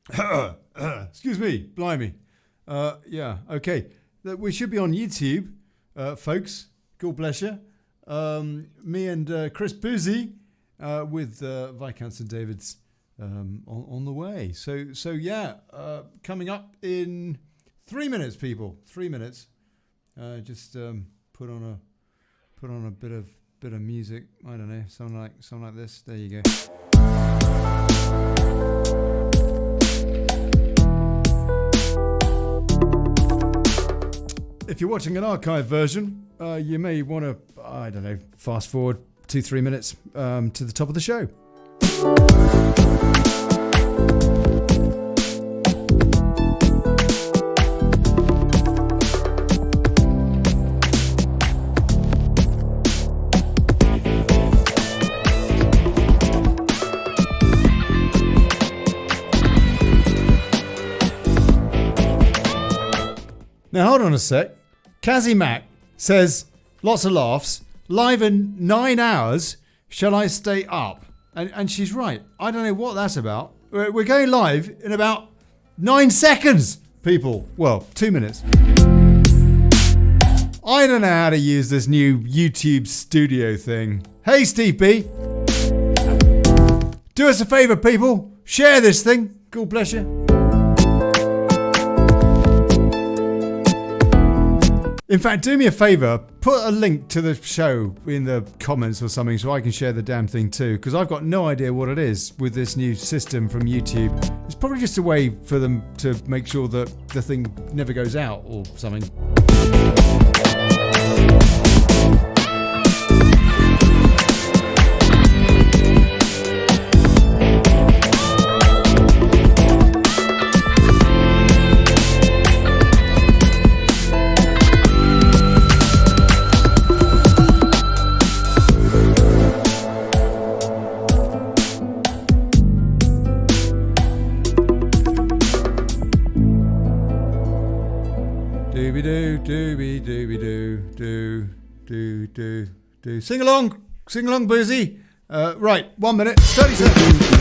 Excuse me, blimey. Yeah, okay. We should be on YouTube, folks. God bless you. Me and Chris Boosey with Viscount St Davids on the way. So yeah, coming up in 3 minutes, people. 3 minutes. Just put on a bit of music. I don't know, something like this. There you go. If you're watching an archive version, you may want to, I don't know, fast forward 2-3 minutes to the top of the show. Now hold on a sec. Kazzy Mac says, lots of laughs, live in 9 hours, shall I stay up? And she's right. I don't know what that's about. We're going live in about 9 seconds, people. Well, 2 minutes. I don't know how to use this new YouTube studio thing. Hey, Steve B. Do us a favour, people. Share this thing. God bless you. In fact, do me a favour, put a link to the show in the comments or something so I can share the damn thing too, because I've got no idea what it is with this new system from YouTube. It's probably just a way for them to make sure that the thing never goes out or something. Do. Sing along, Boozy. Right, 1 minute, 30 seconds.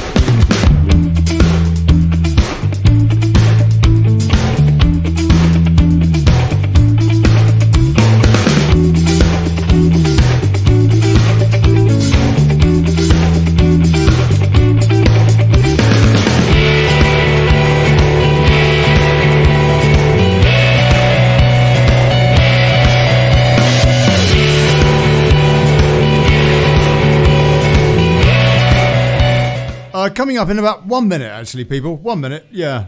Coming up in about 1 minute, actually, people. 1 minute, yeah.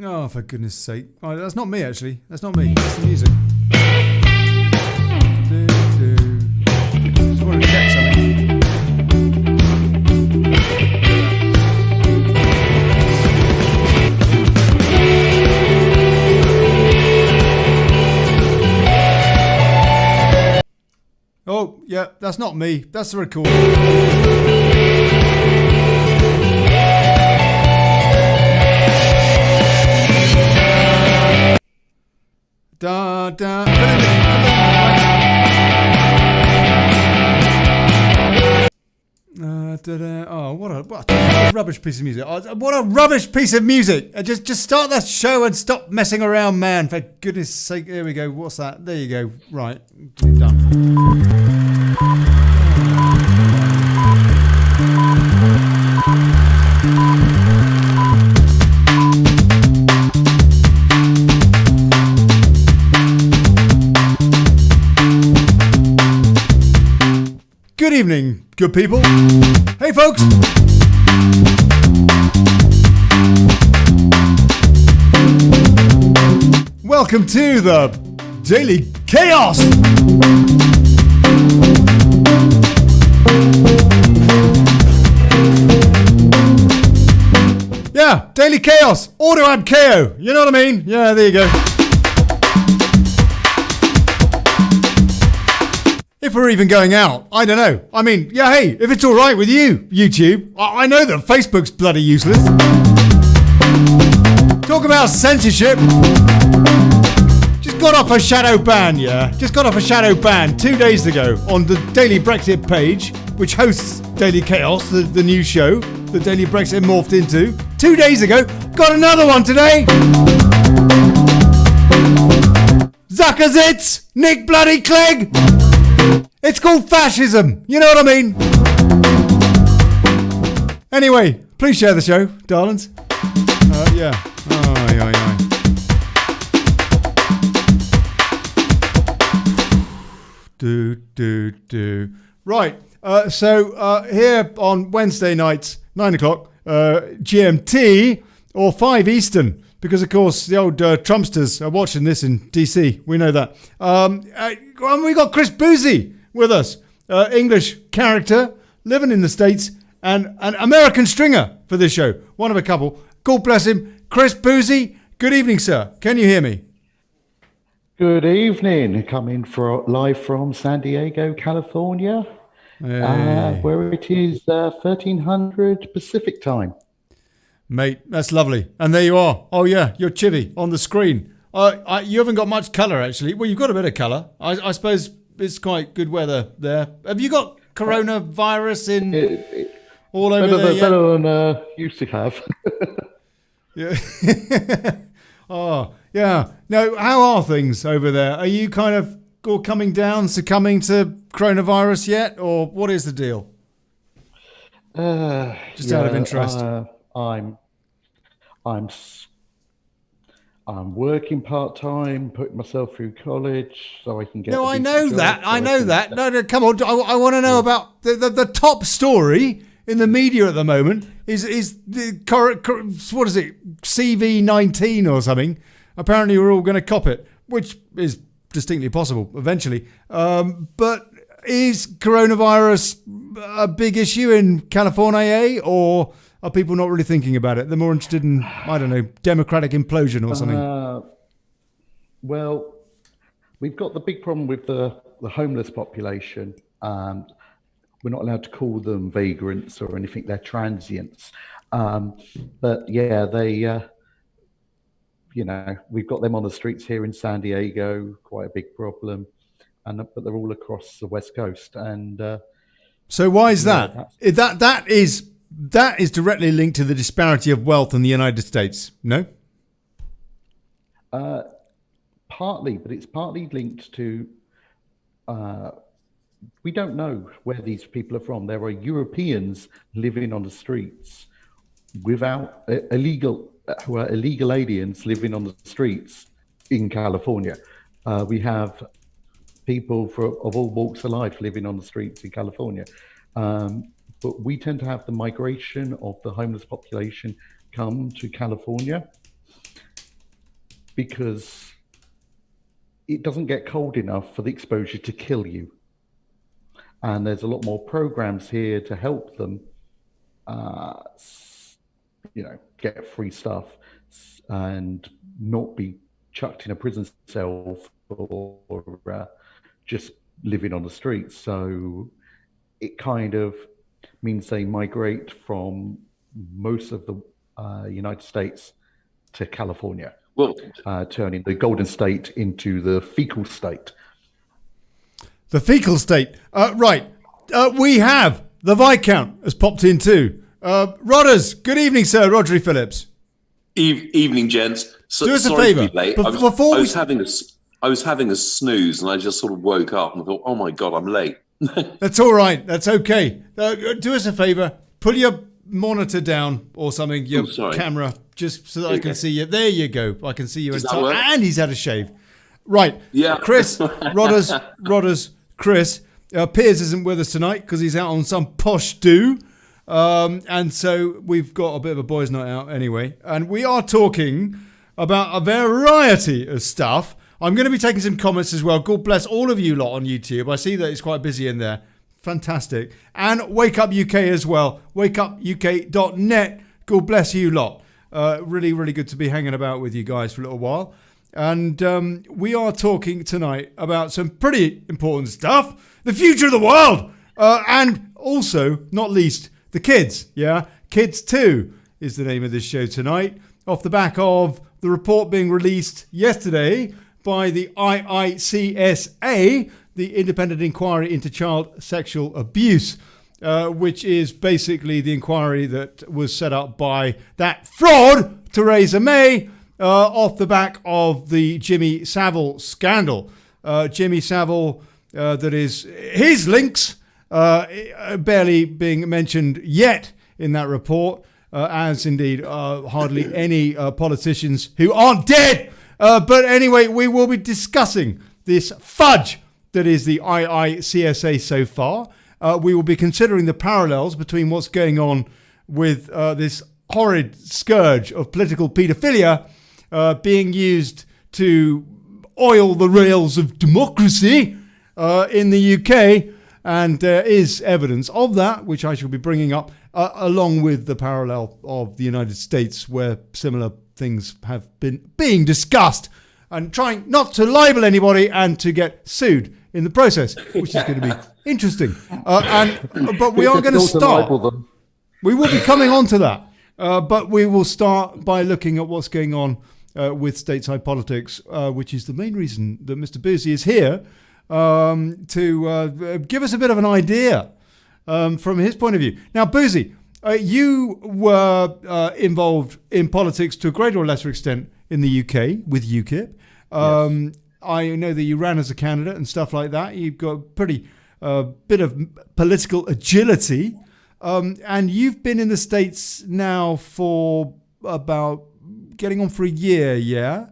Oh, for goodness sake. Oh, that's not me, actually. That's not me. That's the music. Just wanted to check something. Oh, yeah, that's not me. That's the recording. Da, da. Oh, what a rubbish piece of music. Oh, what a rubbish piece of music. Just start that show and stop messing around, man. For goodness sake. There we go. What's that? There you go. Right. Done. Good evening, good people. Hey, folks. Welcome to the Daily Chaos. Yeah, Daily Chaos. Auto ab KO. You know what I mean? Yeah, there you go. If we're even going out, I don't know. I mean, yeah, hey, if it's all right with you, YouTube, I know that Facebook's bloody useless. Talk about censorship. Just got off a shadow ban, yeah. Just got off a shadow ban 2 days ago on the Daily Brexit page. which hosts Daily Chaos, the new show that Daily Brexit morphed into 2 days ago. Got another one today. Zuckerzits, Nick Bloody Clegg. It's called fascism. You know what I mean? Anyway, please share the show, darlings. Yeah. Do. Right. So here on Wednesday nights, 9 o'clock, GMT or 5 Eastern, because of course the old Trumpsters are watching this in DC. We know that. And we got Chris Boosey with us, English character living in the States and an American stringer for this show. One of a couple. God bless him. Chris Boosey. Good evening, sir. Can you hear me? Good evening. Coming live from San Diego, California, where it is 1300 Pacific time. Mate, that's lovely. And there you are. Oh, yeah, you're chivvy on the screen. You haven't got much colour, actually. Well, you've got a bit of colour. I suppose it's quite good weather there. Have you got coronavirus in all over there yet? Better than used to have. Yeah. Oh, yeah. Now, how are things over there? Are you kind of all coming down, succumbing to coronavirus yet? Or what is the deal? Just out of interest. I'm working part-time, putting myself through college so I can get... No, I know that. I know that. No, come on. I want to know about the top story in the media at the moment is the what is it, CV-19 or something. Apparently we're all going to cop it, which is distinctly possible eventually. But is coronavirus a big issue in California, or are people not really thinking about it? They're more interested in, I don't know, democratic implosion or something. Well, we've got the big problem with the homeless population. We're not allowed to call them vagrants or anything. They're transients. But yeah, they, we've got them on the streets here in San Diego, quite a big problem. But they're all across the West Coast. And so why is that? That is directly linked to the disparity of wealth in the United States, no? Partly, but it's partly linked to... we don't know where these people are from. There are Europeans living on the streets without who are illegal aliens living on the streets in California. We have people of all walks of life living on the streets in California. But we tend to have the migration of the homeless population come to California because it doesn't get cold enough for the exposure to kill you. And there's a lot more programs here to help them, get free stuff and not be chucked in a prison cell for just living on the streets. So it kind of means they migrate from most of the United States to California, turning the Golden State into the fecal state. The fecal state. Right. We have the Viscount has popped in too. Rodders, good evening, sir. Rodri Phillips. Evening, gents. Do us a favour. I was having a snooze and I just sort of woke up and I thought, oh my God, I'm late. That's all right. That's okay. Do us a favour. Pull your monitor down or something, your camera, just so that I can see you. There you go. I can see you. And he's had a shave. Right. Yeah. Chris, Rodders, Chris. Piers isn't with us tonight because he's out on some posh do. And so we've got a bit of a boys' night out anyway. And we are talking about a variety of stuff. I'm going to be taking some comments as well. God bless all of you lot on YouTube. I see that it's quite busy in there. Fantastic. And Wake Up UK as well. wakeupuk.net. God bless you lot. Really, really good to be hanging about with you guys for a little while. And we are talking tonight about some pretty important stuff. The future of the world. And also, not least, the kids. Yeah, Kids 2 is the name of this show tonight. Off the back of the report being released yesterday by the IICSA, the Independent Inquiry into Child Sexual Abuse. which is basically the inquiry that was set up by that fraud, Theresa May, off the back of the Jimmy Savile scandal. Jimmy Savile, that is his links, barely being mentioned yet in that report, as indeed hardly any politicians who aren't dead. But anyway, we will be discussing this fudge that is the IICSA so far. We will be considering the parallels between what's going on with this horrid scourge of political paedophilia being used to oil the rails of democracy in the UK. And there is evidence of that, which I shall be bringing up, along with the parallel of the United States, where similar things have been being discussed, and trying not to libel anybody and to get sued in the process, which is going to be interesting. But we are going to start. We will be coming on to that, but we will start by looking at what's going on with stateside politics, which is the main reason that Mr. Boosey is here, to give us a bit of an idea from his point of view. Now, Boosey, you were involved in politics to a greater or lesser extent in the UK with UKIP. Yes. I know that you ran as a candidate and stuff like that. You've got a pretty bit of political agility. And you've been in the States now for about getting on for a year, yeah?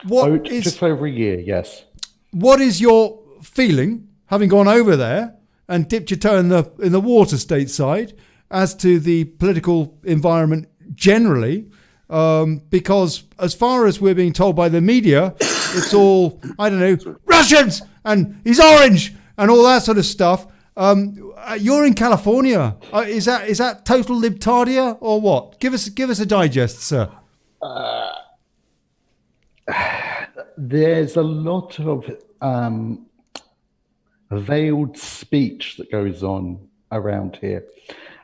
Just over a year, yes. What is your feeling, having gone over there and dipped your toe in the water stateside, as to the political environment generally? Because as far as we're being told by the media, it's all, I don't know, Russians and he's orange and all that sort of stuff. You're in California. Is that total libtardia or what? Give us a digest, sir. There's a lot of veiled speech that goes on around here,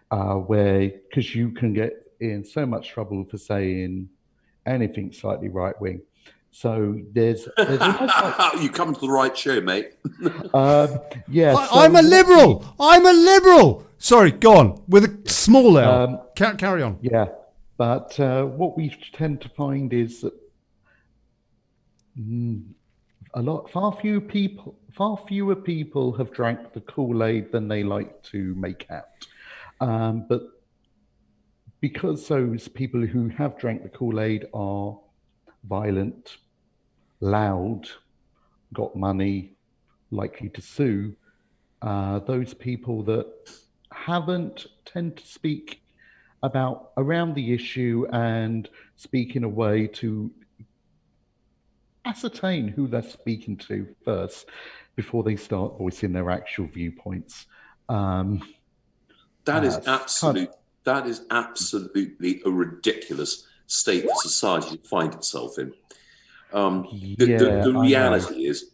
because you can get in so much trouble for saying anything slightly right wing. So there's you come to the right show, mate. Yeah, I'm a liberal. Sorry, go on with a small L. Carry on. Yeah, but what we tend to find is that far fewer people have drank the Kool-Aid than they like to make out. But because those people who have drank the Kool-Aid are violent, loud, got money, likely to sue, those people that haven't tend to speak around the issue and speak in a way to ascertain who they're speaking to first before they start voicing their actual viewpoints. That is absolutely a ridiculous state for society to find itself in. The reality is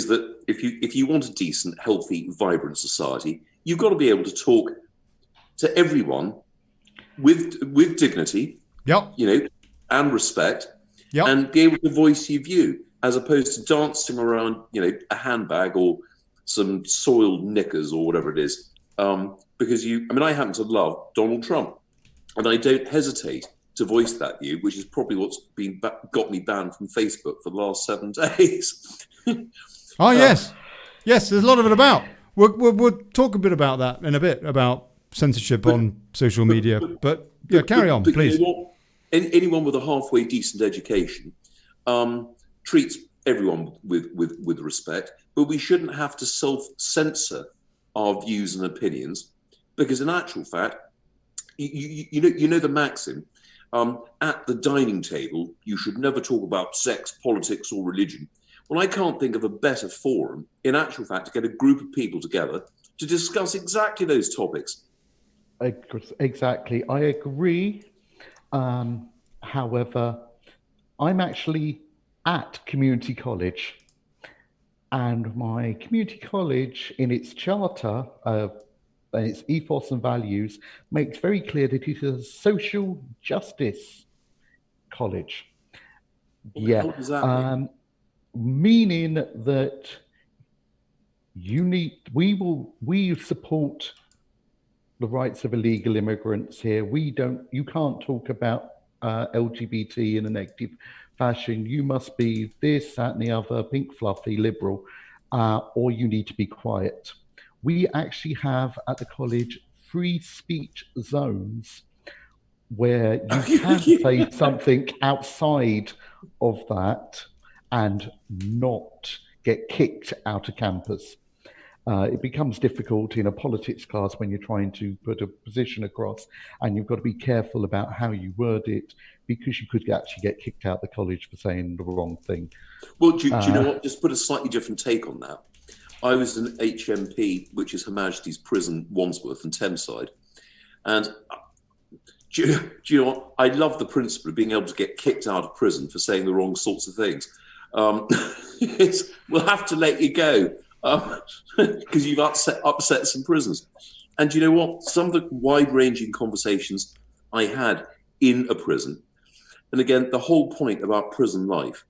that if you want a decent, healthy, vibrant society, you've got to be able to talk to everyone with dignity, and respect, and be able to voice your view, as opposed to dancing around, a handbag or some soiled knickers or whatever it is. Because I happen to love Donald Trump, and I don't hesitate to voice that view, which is probably what's got me banned from Facebook for the last 7 days. Yes, there's a lot of it about. We'll talk a bit about that in a bit, about censorship on social media. But carry on, please. Anyone with a halfway decent education treats everyone with respect, but we shouldn't have to self-censor our views and opinions, because in actual fact, you know the maxim, at the dining table, you should never talk about sex, politics, or religion. Well, I can't think of a better forum, in actual fact, to get a group of people together to discuss exactly those topics. Exactly. I agree. However, I'm actually at community college, and my community college, in its charter, its ethos and values, makes very clear that it is a social justice college. What does that mean? Meaning that we support the rights of illegal immigrants here. You can't talk about LGBT in a negative fashion. You must be this, that, and the other, pink, fluffy, liberal, or you need to be quiet. We actually have at the college free speech zones where you can say something outside of that and not get kicked out of campus. It becomes difficult in a politics class when you're trying to put a position across, and you've got to be careful about how you word it, because you could actually get kicked out of the college for saying the wrong thing. Well, do you know what? Just put a slightly different take on that. I was an HMP, which is Her Majesty's Prison, Wandsworth and Thameside. And do you know what? I love the principle of being able to get kicked out of prison for saying the wrong sorts of things. We'll have to let you go because you've upset some prisoners. And do you know what? Some of the wide-ranging conversations I had in a prison, and again, the whole point about prison life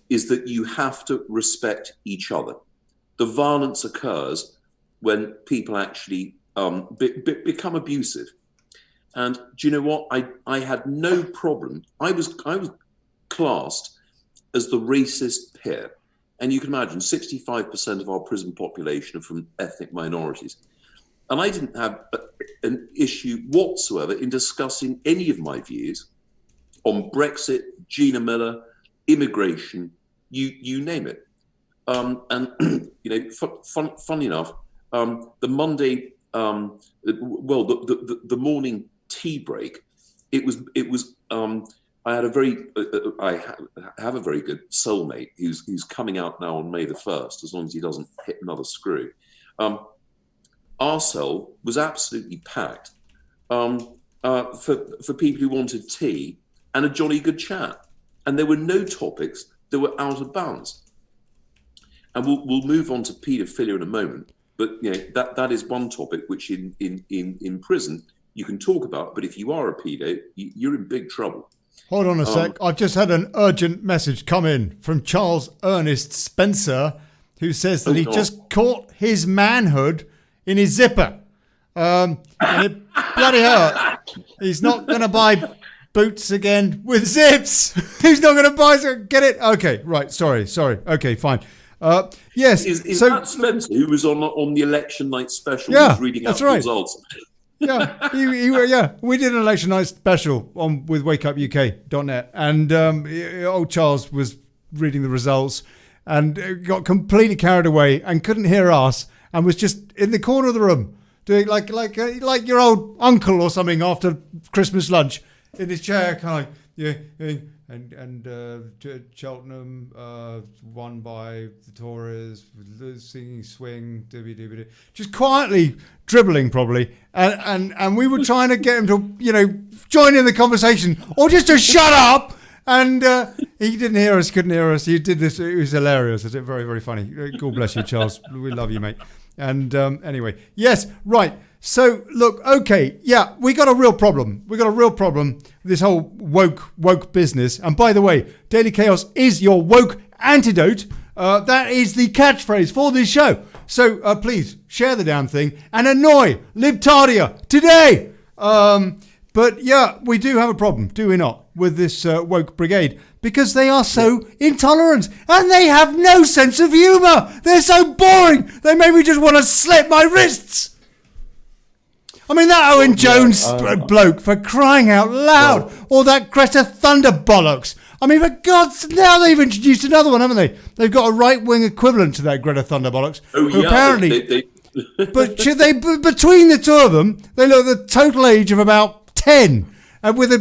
is that you have to respect each other. The violence occurs when people actually become abusive. And do you know what? I had no problem. I was classed as the racist peer. And you can imagine 65% of our prison population are from ethnic minorities. And I didn't have an issue whatsoever in discussing any of my views on Brexit, Gina Miller, immigration, you name it. And you know, funny enough, the Monday, the morning tea break, it was. I had I have a very good soulmate who's coming out now on May the 1st, as long as he doesn't hit another screw. Our cell was absolutely packed for people who wanted tea and a jolly good chat, and there were no topics that were out of bounds. And we'll move on to paedophilia in a moment, but you know that is one topic which in prison you can talk about, but if you are a pedo, you're in big trouble. Hold on a sec. I've just had an urgent message come in from Charles Ernest Spencer, who says that he just caught his manhood in his zipper. And it bloody hurt. He's not going to buy boots again with zips. He's not going to buy, get it? Okay, right. Sorry. Okay, fine. Yes. Is that Spencer who was on the election night special? Yeah, was reading that's out right. the results? Yeah, yeah. We did an election night special with wakeupuk.net, and old Charles was reading the results and got completely carried away and couldn't hear us, and was just in the corner of the room doing like your old uncle or something after Christmas lunch in his chair, kind of Cheltenham won by the Tories, singing swing, dibby, just quietly dribbling probably, and we were trying to get him to join in the conversation or just to shut up, and he didn't hear us, couldn't hear us. He did this, it was hilarious. It's very, very funny. God bless you, Charles. We love you, mate. And anyway, yes, right. So look, okay, yeah, we got a real problem. This whole woke business. And by the way, Daily Chaos is your woke antidote. That is the catchphrase for this show. So please share the damn thing and annoy Libtardia today. But yeah, we do have a problem, do we not, with this woke brigade? Because they are so intolerant and they have no sense of humour. They're so boring. They make me just want to slit my wrists. I mean, that Owen Jones bloke, for crying out loud, or that Greta Thunder bollocks. I mean, for God's now they've introduced another one, haven't they? They've got a right-wing equivalent to that Greta Thunder bollocks. Oh, yeah. Apparently, but between the two of them, they look the total age of about 10, and with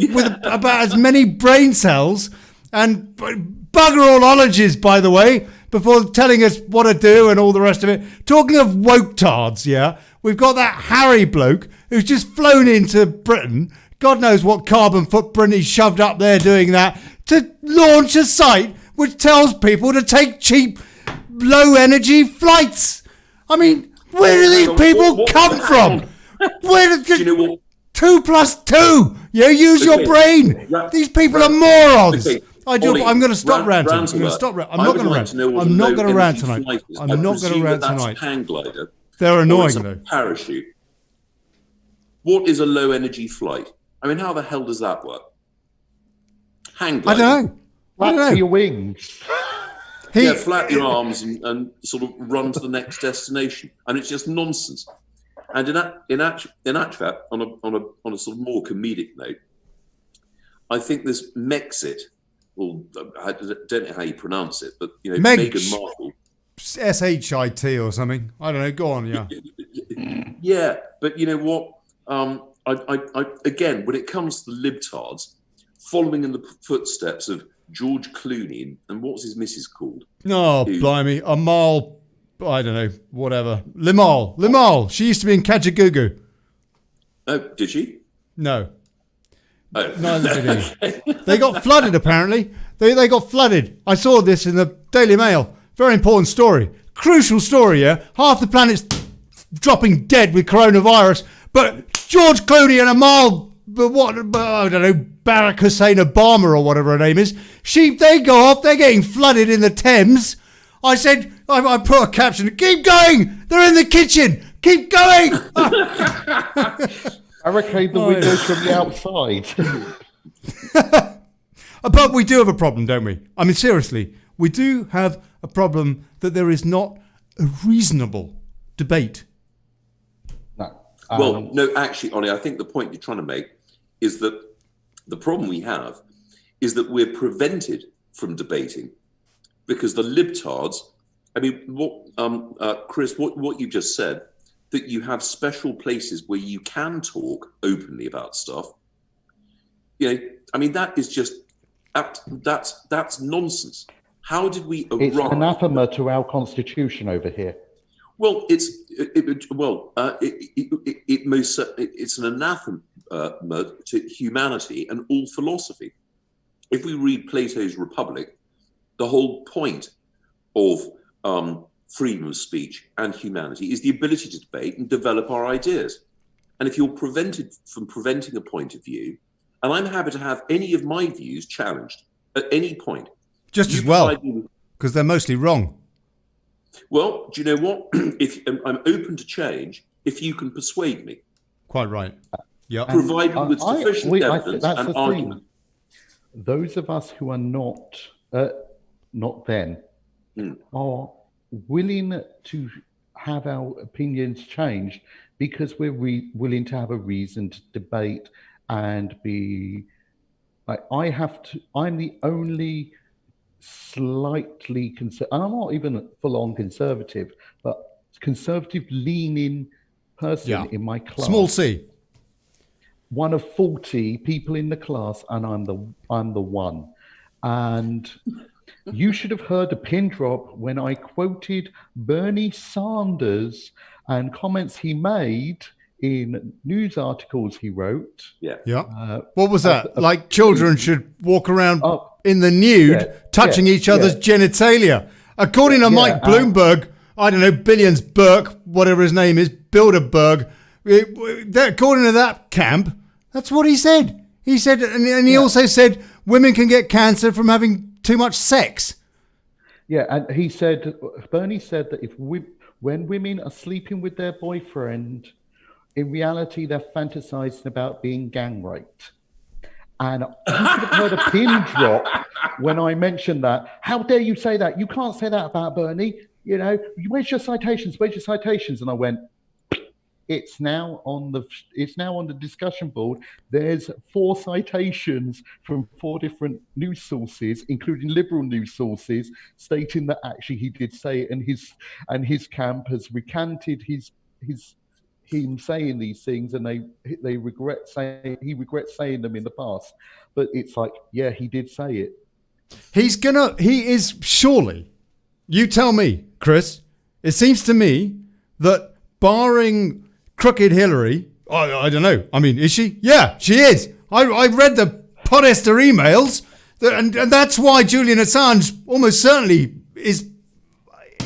about as many brain cells and bugger all ologies, by the way, before telling us what to do and all the rest of it. Talking of woke tards, yeah, we've got that Harry bloke who's just flown into Britain. God knows what carbon footprint he's shoved up there doing that, to launch a site which tells people to take cheap, low-energy flights. I mean, where do these people come from? Where do you know what? 2 + 2. You use your brain. These people are morons. Okay. I'm going to stop ranting. I'm not going to rant. I'm not going to rant tonight. I'm not going to rant tonight. Hang glider. They're annoying or though. Parachute. What is a low energy flight? I mean, how the hell does that work? Hang I gliding. don't know. Flap your wings. Flap your arms and sort of run to the next destination, and it's just nonsense. And in actual fact, on a sort of more comedic note, I think this Mexit, or I don't know how you pronounce it, but Meghan Markle, SHIT or something. I don't know. Go on, yeah. Yeah, but you know what? I again, when it comes to the libtards, following in the footsteps of George Clooney and what's his missus called? Oh, blimey. Amal, I don't know, whatever. Limal. She used to be in Kajagoogoo. Oh, did she? No. Oh. Neither did he. They got flooded, apparently. They got flooded. I saw this in the Daily Mail. Very important story. Crucial story, yeah? Half the planet's dropping dead with coronavirus, but George Clooney and Amal, I don't know, Barack Hussein Obama or whatever her name is, they go off, they're getting flooded in the Thames. I said, I put a caption, keep going, they're in the kitchen, keep going. Barricade the windows from the outside. But we do have a problem, don't we? I mean, seriously, we do have a problem that there is not a reasonable debate. No. Well, no, actually, Ollie, I think the point you're trying to make is that the problem we have is that we're prevented from debating because the libtards, I mean, what, Chris, what you just said, that you have special places where you can talk openly about stuff. I mean, that is just, that's nonsense. How did we arrive? It's anathema to our constitution over here. Well, it's an anathema to humanity and all philosophy. If we read Plato's Republic, the whole point of freedom of speech and humanity is the ability to debate and develop our ideas. And if you're prevented from preventing a point of view, and I'm happy to have any of my views challenged at any point. Just as well, because they're mostly wrong. Well, do you know what? If I'm open to change, if you can persuade me. Quite right. Yeah. Provided with sufficient evidence and argument. Those of us who are not then are willing to have our opinions changed because we're willing to have a reason to debate and be like, I'm the only slightly conservative, I'm not even full-on conservative, but conservative leaning person in my class. Small c. One of 40 people in the class, and I'm the one. And you should have heard a pin drop when I quoted Bernie Sanders and comments he made in news articles he wrote. Yeah. What was that? Like children should walk around in the nude, touching each other's genitalia. According to Mike Bloomberg, I don't know, Billions Burke, whatever his name is, Bilderberg, according to that camp, that's what he said. He said, and he also said women can get cancer from having too much sex. Yeah, and he said, Bernie said that when women are sleeping with their boyfriend, in reality, they're fantasizing about being gang raped. And you could have heard a pin drop when I mentioned that. How dare you say that? You can't say that about Bernie. You know, where's your citations? Where's your citations? And I went, it's now on the discussion board. There's 4 citations from 4 different news sources, including liberal news sources, stating that actually he did say it, and his camp has recanted him saying these things, and he regrets saying them in the past. But it's like, yeah, he did say it. He is surely, you tell me, Chris, it seems to me that barring Crooked Hillary, I don't know. I mean, is she? Yeah, she is. I read the Podesta emails, and that's why Julian Assange almost certainly is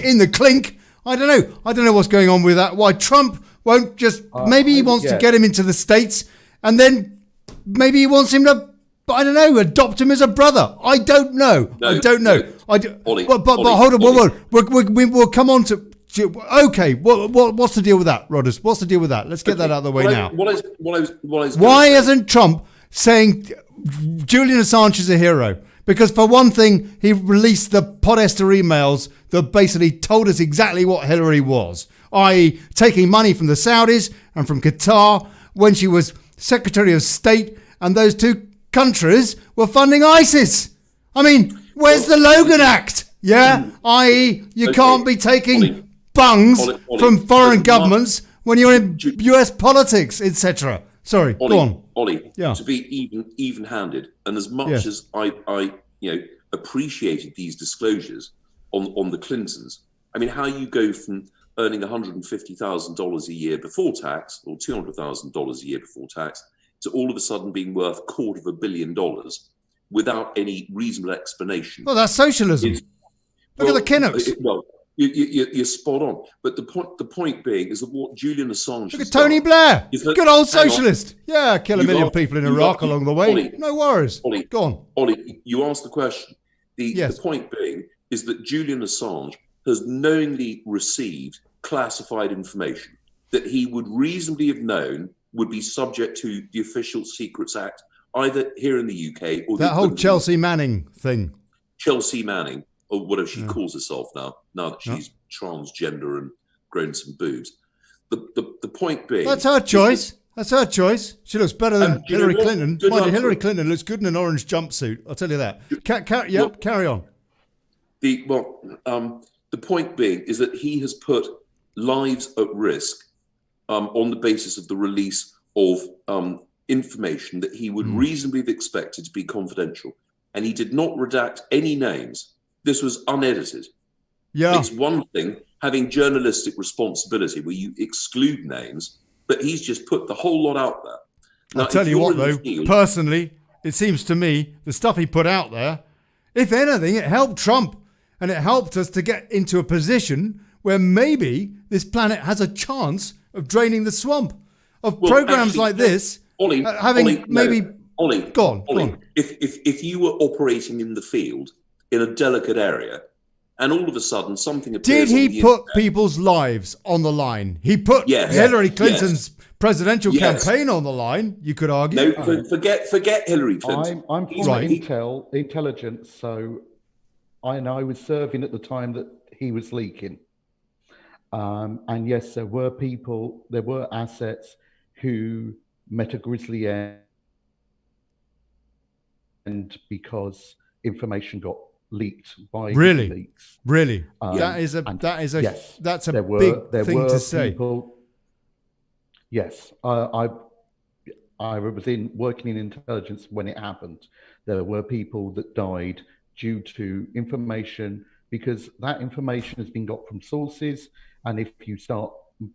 in the clink. I don't know what's going on with that. Why Trump won't just, maybe he wants to get him into the States, and then maybe he wants him to, I don't know, adopt him as a brother. I don't know. I don't know. Ollie, but hold on. We'll come on to Okay, what's the deal with that, Rodders? What's the deal with that? Let's get that out of the way now. Why isn't Trump saying Julian Assange is a hero? Because for one thing, he released the Podesta emails that basically told us exactly what Hillary was, i.e. taking money from the Saudis and from Qatar when she was Secretary of State, and those two countries were funding ISIS. I mean, where's the Logan Act? Yeah, i.e. you can't be taking bungs from foreign governments when you're in US politics, etc. Sorry, go on. Ollie, to be even-handed, and as much as I appreciated these disclosures on the Clintons, I mean, how you go from earning $150,000 a year before tax, or $200,000 a year before tax, to all of a sudden being worth $250 million without any reasonable explanation. Well, that's socialism. Look at the Kinnocks. You're spot on. But the point being is that what Julian Assange Look at Tony Blair. Good old socialist. Yeah, kill a million people in Iraq along the way. Ollie, no worries. Ollie, go on. Ollie, you asked the question. The point being is that Julian Assange has knowingly received classified information that he would reasonably have known would be subject to the Official Secrets Act, either here in the UK or that whole Chelsea Manning thing. Chelsea Manning, or whatever she calls herself now that she's transgender and grown some boobs. The point being, that's her choice. That's her choice. She looks better than Hillary Clinton. Mind you, Hillary Clinton looks good in an orange jumpsuit. I'll tell you that. Carry on. The point being is that he has put lives at risk on the basis of the release of information that he would reasonably have expected to be confidential. And he did not redact any names. This was unedited. Yeah. It's one thing having journalistic responsibility where you exclude names, but he's just put the whole lot out there. Now, I'll tell you what, though, personally, it seems to me the stuff he put out there, if anything, it helped Trump. And it helped us to get into a position where maybe this planet has a chance of draining the swamp of programs like this. Ollie, go on. If you were operating in the field in a delicate area, and all of a sudden something appears. Did he put people's lives on the line? He put Hillary Clinton's presidential campaign on the line. You could argue. No, forget Hillary Clinton. I'm from intelligence, so I know I was serving at the time that he was leaking. And yes, there were assets who met a grisly end because information got leaked by leaks. Really? That's a big thing to say. Yes, I was working in intelligence when it happened. There were people that died due to information, because that information has been got from sources, and if you start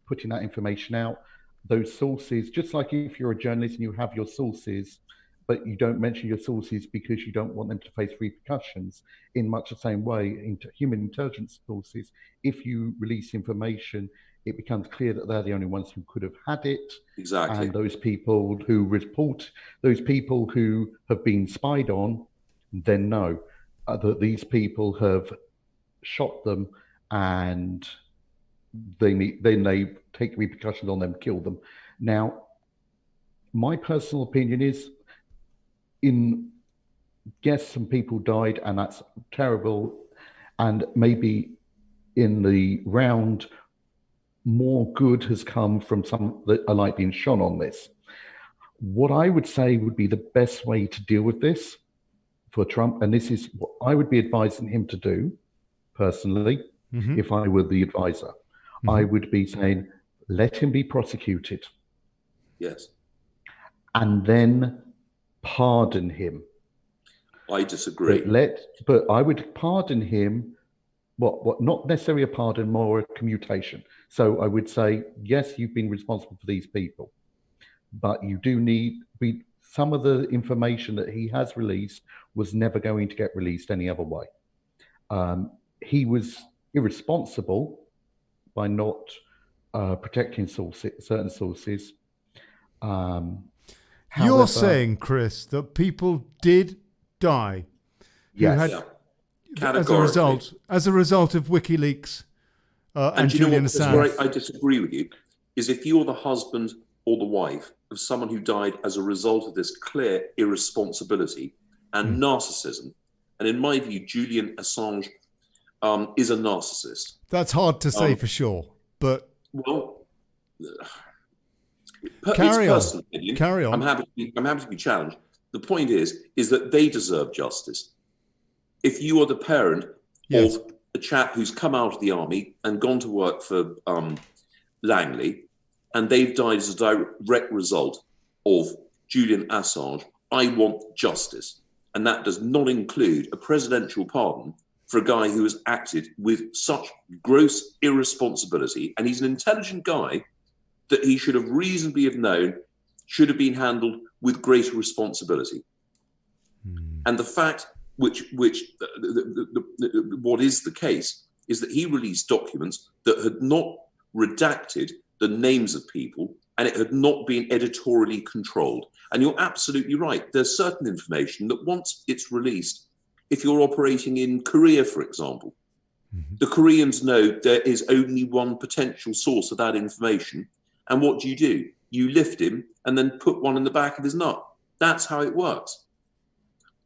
putting that information out, those sources, just like if you're a journalist and you have your sources, but you don't mention your sources because you don't want them to face repercussions, in much the same way, into human intelligence sources, if you release information, it becomes clear that they're the only ones who could have had it. Exactly. And those people who have been spied on, then know that these people have shot them, and then they take repercussions on them, kill them. Now, my personal opinion is, yes, some people died, and that's terrible, and maybe in the round, more good has come from some that are like being shone on this. What I would say would be the best way to deal with this for Trump, and this is what I would be advising him to do, personally, if I were the advisor. I would be saying, let him be prosecuted. Yes. And then pardon him. I disagree. But I would pardon him, what not necessarily a pardon, more a commutation. So I would say, yes, you've been responsible for these people, but you do need some of the information that he has released was never going to get released any other way. He was irresponsible by not protecting certain sources. You're saying, Chris, that people did die as a result of WikiLeaks and you know Julian what? That's Assange. where I disagree with you. Is if you're the husband or the wife of someone who died as a result of this clear irresponsibility and narcissism, and in my view, Julian Assange is a narcissist. That's hard to say for sure, but well, carry on. Opinion. Carry on. I'm happy to be challenged. The point is that they deserve justice. If you are the parent Yes. of a chap who's come out of the army and gone to work for Langley, and they've died as a direct result of Julian Assange, I want justice. And that does not include a presidential pardon for a guy who has acted with such gross irresponsibility. And he's an intelligent guy that he should have reasonably have known should have been handled with greater responsibility. And the fact what is the case is that he released documents that had not redacted the names of people, and it had not been editorially controlled. And you're absolutely right. There's certain information that once it's released, if you're operating in Korea, for example, the Koreans know there is only one potential source of that information. And what do? You lift him and then put one in the back of his nut. That's how it works.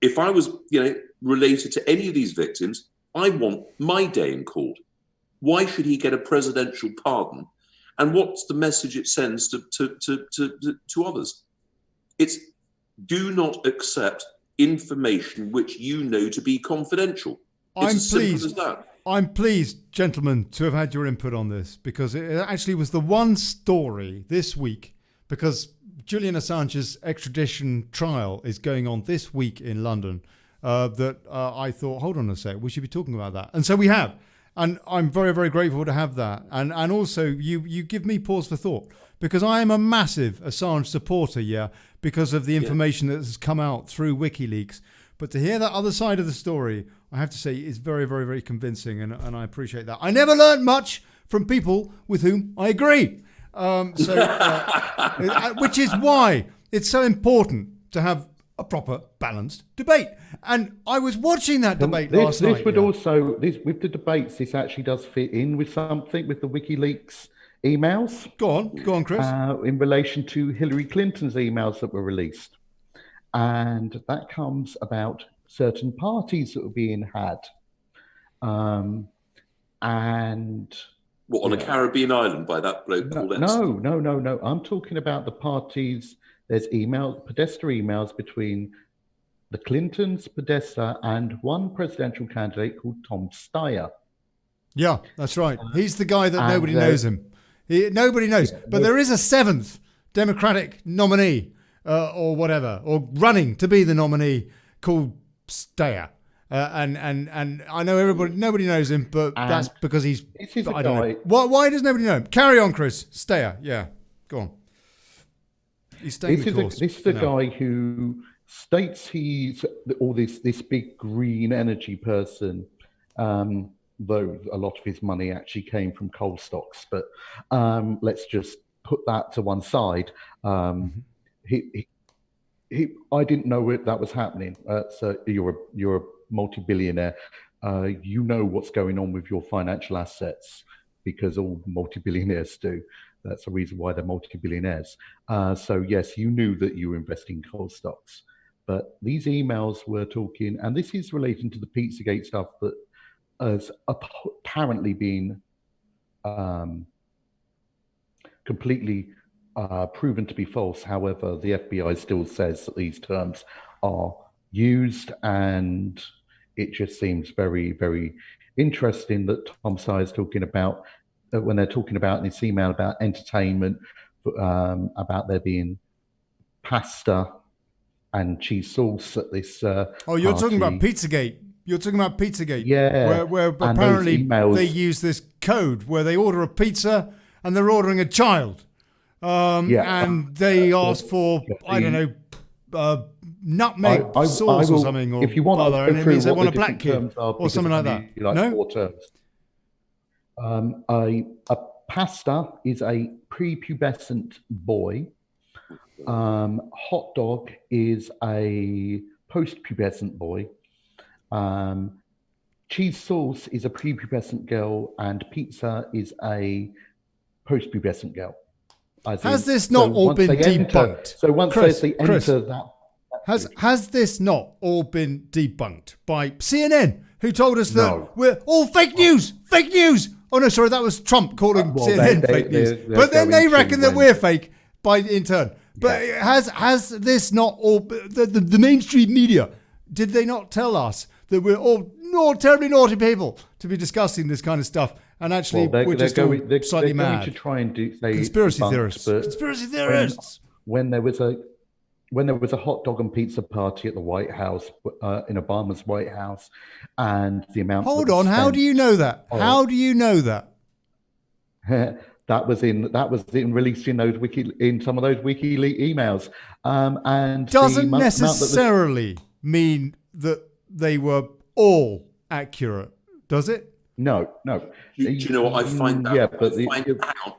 If I was, related to any of these victims, I want my day in court. Why should he get a presidential pardon? And what's the message it sends to others? It's do not accept information which you know to be confidential. It's as simple as that. I'm pleased, gentlemen, to have had your input on this, because it actually was the one story this week, because Julian Assange's extradition trial is going on this week in London, that I thought, hold on a sec, we should be talking about that. And so we have. And I'm very, very grateful to have that. And also, you give me pause for thought, because I am a massive Assange supporter, because of the information that has come out through WikiLeaks. But to hear that other side of the story, I have to say, is very, very, very convincing. And I appreciate that. I never learned much from people with whom I agree. Which is why it's so important to have a proper balanced debate. And I was watching that debate last night. This would also, with the debates, this actually does fit in with something with the WikiLeaks emails. Go on, Chris. In relation to Hillary Clinton's emails that were released. And that comes about certain parties that were being had. And... What, on a Caribbean island by that bloke called No. I'm talking about the parties. There's Podesta emails between the Clintons, Podesta, and one presidential candidate called Tom Steyer. Yeah, that's right. He's the guy that nobody knows him. Nobody knows. But there is a seventh Democratic nominee or whatever, or running to be the nominee called Steyer. And I know nobody knows him, but that's because he's, I don't know. Why does nobody know him? Carry on, Chris. Steyer. Yeah, go on. He's staying the course. This is the guy who states he's this big green energy person, though a lot of his money actually came from coal stocks. But let's just put that to one side. I didn't know that was happening. So you're a multi-billionaire. You know what's going on with your financial assets, because all multi-billionaires do. That's the reason why they're multi-billionaires. So yes, you knew that you were investing in coal stocks. But these emails were talking, and this is relating to the Pizzagate stuff that has apparently been completely proven to be false. However, the FBI still says that these terms are used, and it just seems very, very interesting that Tom Steyer is talking about, when they're talking about in this email about entertainment, about there being pasta and cheese sauce at this you're party. talking about Pizzagate. You're talking about Pizzagate. Yeah. Where apparently they use this code where they order a pizza and they're ordering a child. And they ask for, I don't know, nutmeg sauce or something, or if you want, butter, and it means they want a black kid or something like that. No? 4 terms. A pasta is a prepubescent boy. Hot dog is a post-pubescent boy. cheese sauce is a prepubescent girl and pizza is a post-pubescent girl. Has this not all been debunked? So once they enter that... Has this not all been debunked by CNN, who told us that we're all fake news? Fake news! Oh, no, sorry, that was Trump calling CNN fake news. But then they reckon that we're fake in turn. But has this not all... The mainstream media, did they not tell us that we're all terribly naughty people to be discussing this kind of stuff? And actually, we're just slightly mad. Going to try and say conspiracy theorists. Conspiracy theorists. When there was a hot dog and pizza party at the White House, in Obama's White House, and the amount. Hold on, how do you know that? How do you know that? That was released in some of those WikiLeaks emails. And doesn't necessarily mean that they were all accurate, does it? No. Do you know what I find that? Yeah, but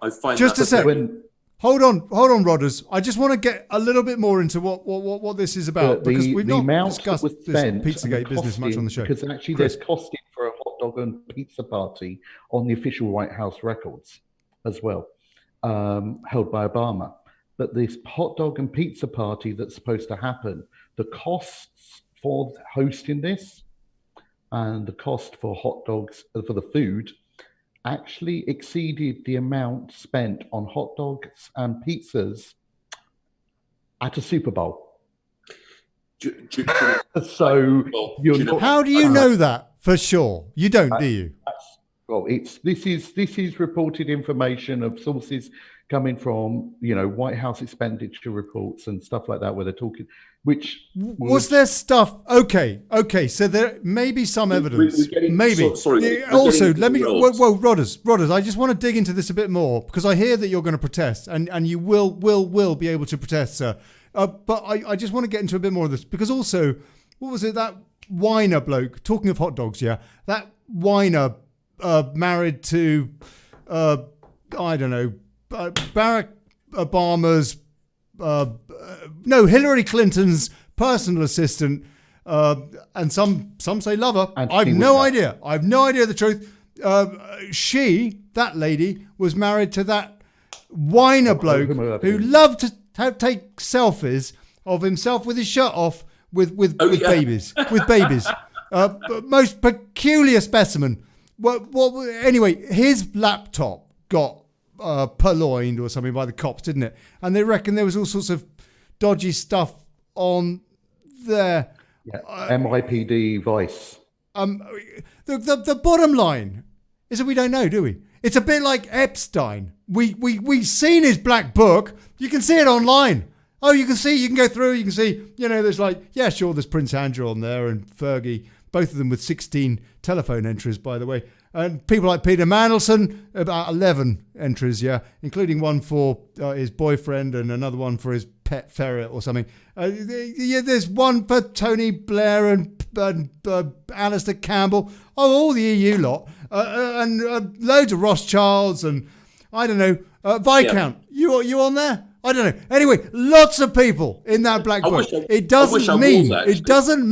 I find just that a second. Hold on, Rodders. I just want to get a little bit more into what this is about, because we've not discussed this Pizzagate business much on the show. Because actually, there's costing for a hot dog and pizza party on the official White House records as well, held by Obama. But this hot dog and pizza party that's supposed to happen, the costs for hosting this and the cost for hot dogs, for the food, actually exceeded the amount spent on hot dogs and pizzas at a Super Bowl. So how do you know that for sure? You don't, do you? Well, this is reported information of sources coming from White House expenditure reports and stuff like that, where they're talking. Was there stuff? Okay. So there may be some evidence. Maybe. Sorry. Also, let me. Whoa, Rodders. I just want to dig into this a bit more, because I hear that you're going to protest, and you will be able to protest, sir. But I just want to get into a bit more of this, because also, what was it, that whiner bloke? Talking of hot dogs, yeah, that whiner married to I don't know, Barack Obama's. Hillary Clinton's personal assistant, and some say lover. I've no idea the truth. That lady was married to that whiner bloke who loved to take selfies of himself with his shirt off with babies. Most peculiar specimen. Anyway, his laptop got purloined or something by the cops, didn't it? And they reckon there was all sorts of dodgy stuff on there. Yeah, NYPD Vice. The bottom line is that we don't know, do we? It's a bit like Epstein. We've seen his black book. You can see it online. Oh, you can go through, you can see, there's there's Prince Andrew on there and Fergie, both of them with 16 telephone entries, by the way. And people like Peter Mandelson, about 11 entries, including one for his boyfriend and another one for his pet ferret or something. There's one for Tony Blair and Alistair Campbell. Oh, all the EU lot. And loads of Rothschilds and, I don't know, Viscount. Yeah. You on there? I don't know. Anyway, lots of people in that black book. It doesn't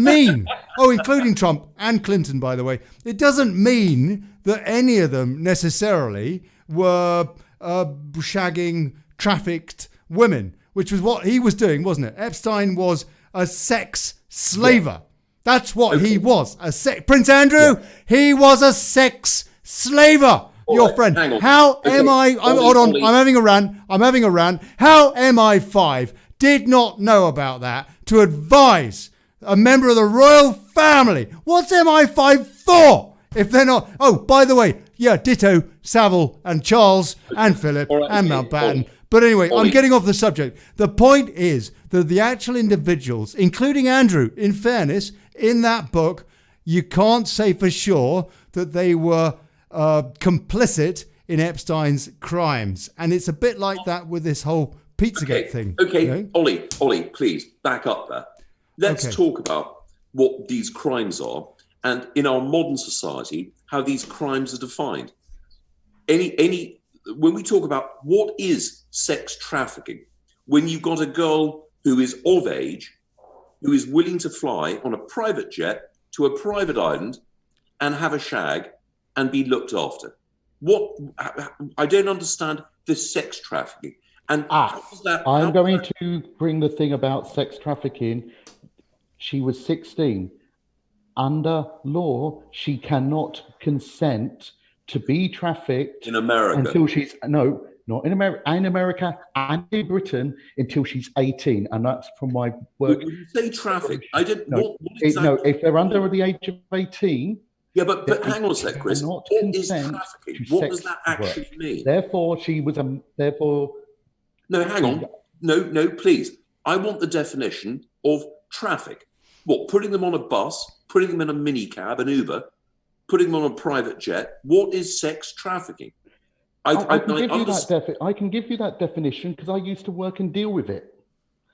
mean, oh, including Trump and Clinton, by the way, it doesn't mean that any of them necessarily were shagging trafficked women, which was what he was doing, wasn't it? Epstein was a sex slaver. Yeah. That's what he was. Prince Andrew, he was a sex slaver. Your friend. How am I? Hold on. I'm having a rant. How MI5 did not know about that to advise a member of the royal family? What's MI5 for? If they're not. Oh, by the way, ditto Savile and Charles and Philip and Mountbatten. But anyway, I'm getting off the subject. The point is that the actual individuals, including Andrew, in fairness, in that book, you can't say for sure that they were complicit in Epstein's crimes. And it's a bit like that with this whole Pizzagate thing. Okay, Ollie, please back up there. Let's talk about what these crimes are, and in our modern society, how these crimes are defined. When we talk about what is sex trafficking, when you've got a girl who is of age, who is willing to fly on a private jet to a private island and have a shag and be looked after? What I don't understand this sex trafficking. And I'm going to bring the thing about sex trafficking. She was 16. Under law, she cannot consent to be trafficked in America until she's not in America and in Britain until she's 18, and that's from my work. When you say traffic, I didn't. No, if they're under the age of 18. Yeah, but hang on a sec, Chris. What is trafficking? What does that actually mean? Therefore, she was No, hang on. No, please. I want the definition of traffic. What? Putting them on a bus, putting them in a minicab, an Uber, putting them on a private jet. What is sex trafficking? I can give you that definition because I used to work and deal with it.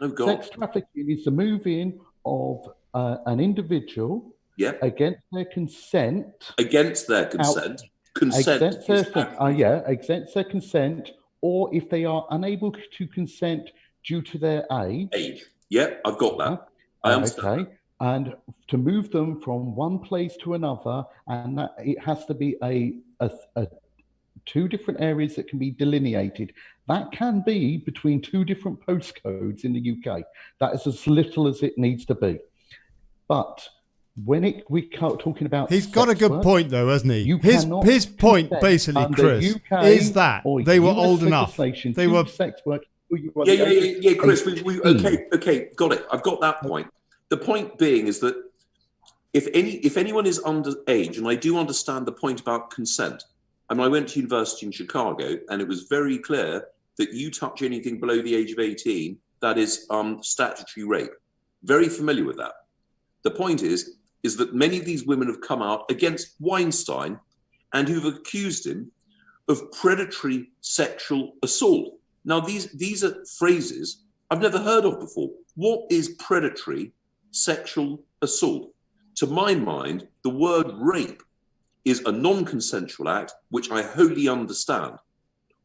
Oh, God. Sex trafficking is the moving of an individual against their consent. Against their consent. Against their consent, or if they are unable to consent due to their age. Yeah, I've got that. I understand. Okay. And to move them from one place to another, and that it has to be a two different areas that can be delineated. That can be between two different postcodes in the UK. That is as little as it needs to be. But when we are talking about, he's got a good point though, hasn't he? His point basically, Chris, is that they were old enough. They were sex work. Yeah, Chris. Okay, got it. I've got that point. The point being is that if anyone is underage, and I do understand the point about consent. I mean, I went to university in Chicago, and it was very clear that you touch anything below the age of 18, that is statutory rape. Very familiar with that. The point is that many of these women have come out against Weinstein and who've accused him of predatory sexual assault. Now, these are phrases I've never heard of before. What is predatory sexual assault? To my mind, the word rape is a non-consensual act, which I wholly understand.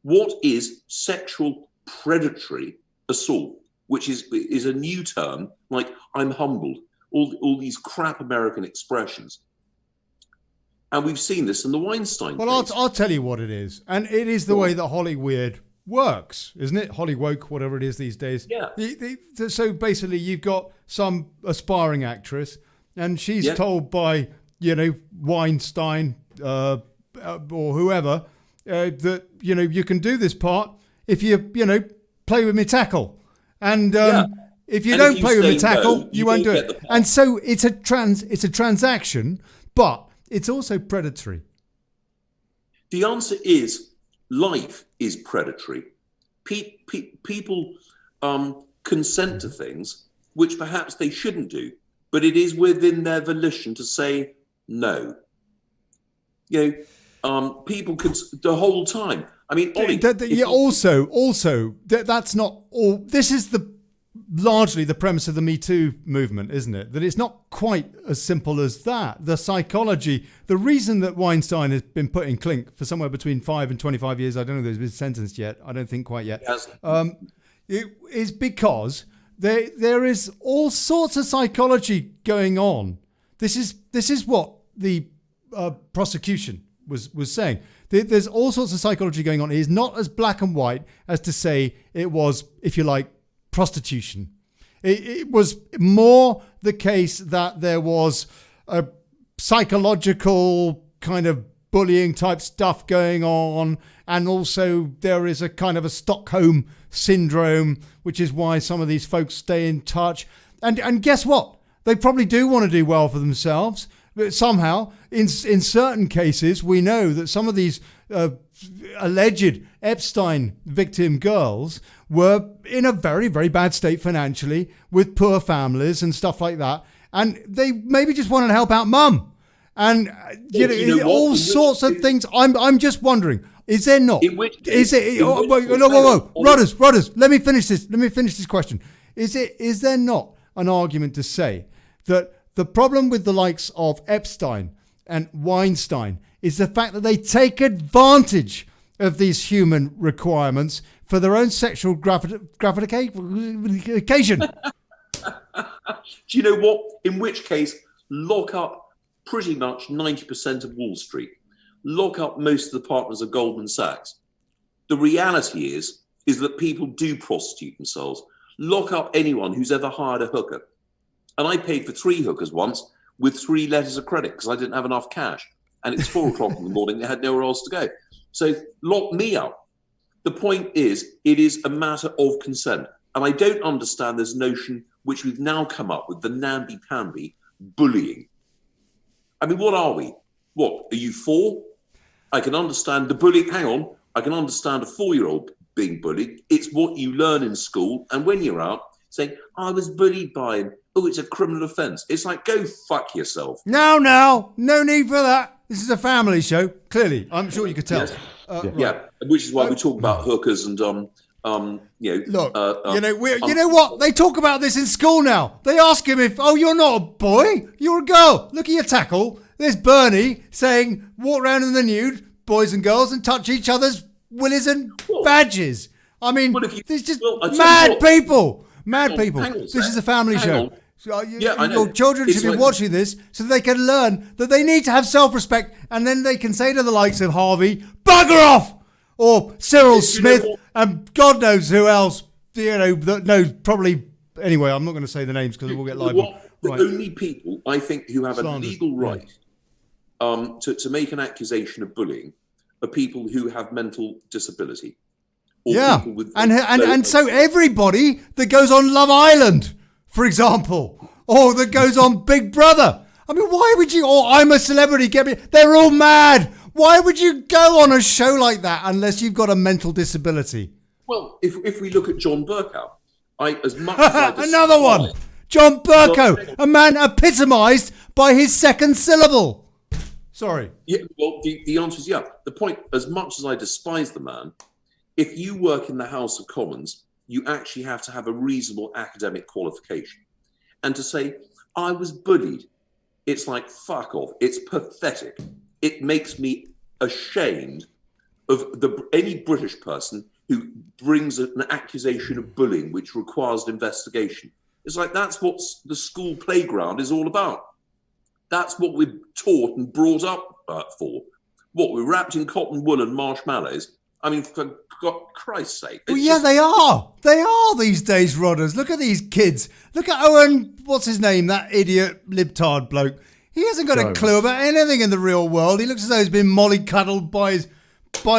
What is sexual predatory assault, which is a new term, like I'm humbled, all these crap American expressions. And we've seen this in the Weinstein case. I'll tell you what it is. And it is the way that Hollywood works, isn't it? Hollywood, whatever it is these days. Yeah. So basically you've got some aspiring actress and she's told by, Weinstein or whoever that, you can do this part if you, play with me tackle. And if you don't play with me tackle, you won't do it. And so it's a transaction, but it's also predatory. The answer is life is predatory. People consent to things which perhaps they shouldn't do, but it is within their volition to say no. People could the whole time. I mean, Ollie, that's not all. This is largely the premise of the Me Too movement, isn't it? That it's not quite as simple as that. The psychology, the reason that Weinstein has been put in clink for somewhere between 5 and 25 years, I don't know if he's been sentenced yet. I don't think quite yet. It is because there is all sorts of psychology going on. This is what the prosecution was saying. There's all sorts of psychology going on. It is not as black and white as to say it was, if you like, prostitution. It was more the case that there was a psychological kind of bullying type stuff going on, and also there is a kind of a Stockholm syndrome, which is why some of these folks stay in touch. And guess what? They probably do want to do well for themselves, but somehow, in certain cases, we know that some of these alleged Epstein victim girls were in a very, very bad state financially, with poor families and stuff like that. And they maybe just wanted to help out mum. And all sorts of things. I'm just wondering, is there not? Rodders, let me finish this question. Is there not an argument to say that the problem with the likes of Epstein and Weinstein is the fact that they take advantage of these human requirements for their own sexual gratification? Do you know what? In which case, lock up pretty much 90% of Wall Street. Lock up most of the partners of Goldman Sachs. The reality is that people do prostitute themselves. Lock up anyone who's ever hired a hooker. And I paid for 3 hookers once with 3 letters of credit because I didn't have enough cash. And it's 4 o'clock in the morning. They had nowhere else to go. So lock me up. The point is, it is a matter of consent. And I don't understand this notion, which we've now come up with, the namby-pamby bullying. I mean, what are we? What, are you 4? I can understand the bullying. Hang on. I can understand a 4-year-old being bullied. It's what you learn in school. And when you're out saying, I was bullied by him. Oh, it's a criminal offence. It's like, go fuck yourself. No need for that. This is a family show. Clearly, I'm sure you could tell. Yes. Right. Which is why we talk about hookers and Look, you know what? They talk about this in school now. They ask him if, you're not a boy, you're a girl. Look at your tackle. There's Bernie saying, walk around in the nude, boys and girls, and touch each other's willies and badges. I mean, there's just mad people. Mad people. This is a family show. So your children should be watching this so they can learn that they need to have self-respect, and then they can say to the likes of Harvey, bugger off! Or Cyril Smith, and God knows who else, that knows probably. Anyway, I'm not going to say the names because we'll get libeled. The only people, I think, who have a legal right to make an accusation of bullying are people who have mental disability. People with and so everybody that goes on Love Island, for example, or that goes on Big Brother. I mean, why would you, I'm a celebrity, get me, they're all mad. Why would you go on a show like that unless you've got a mental disability? Well, if we look at John Bercow, another one, John Bercow, a man epitomised by his second syllable. Sorry. Yeah, well, the answer is yeah. The point, as much as I despise the man, if you work in the House of Commons, you actually have to have a reasonable academic qualification. And to say, I was bullied, it's like, fuck off. It's pathetic. It makes me ashamed of any British person who brings an accusation of bullying which requires an investigation. It's like, that's what the school playground is all about. That's what we're taught and brought up for. What, we're wrapped in cotton wool and marshmallows? I mean, for Christ's sake. Well, yeah, they are. They are these days, Rodders. Look at these kids. Look at Owen, what's his name, that idiot libtard bloke. He hasn't got a clue about anything in the real world. He looks as though he's been mollycoddled by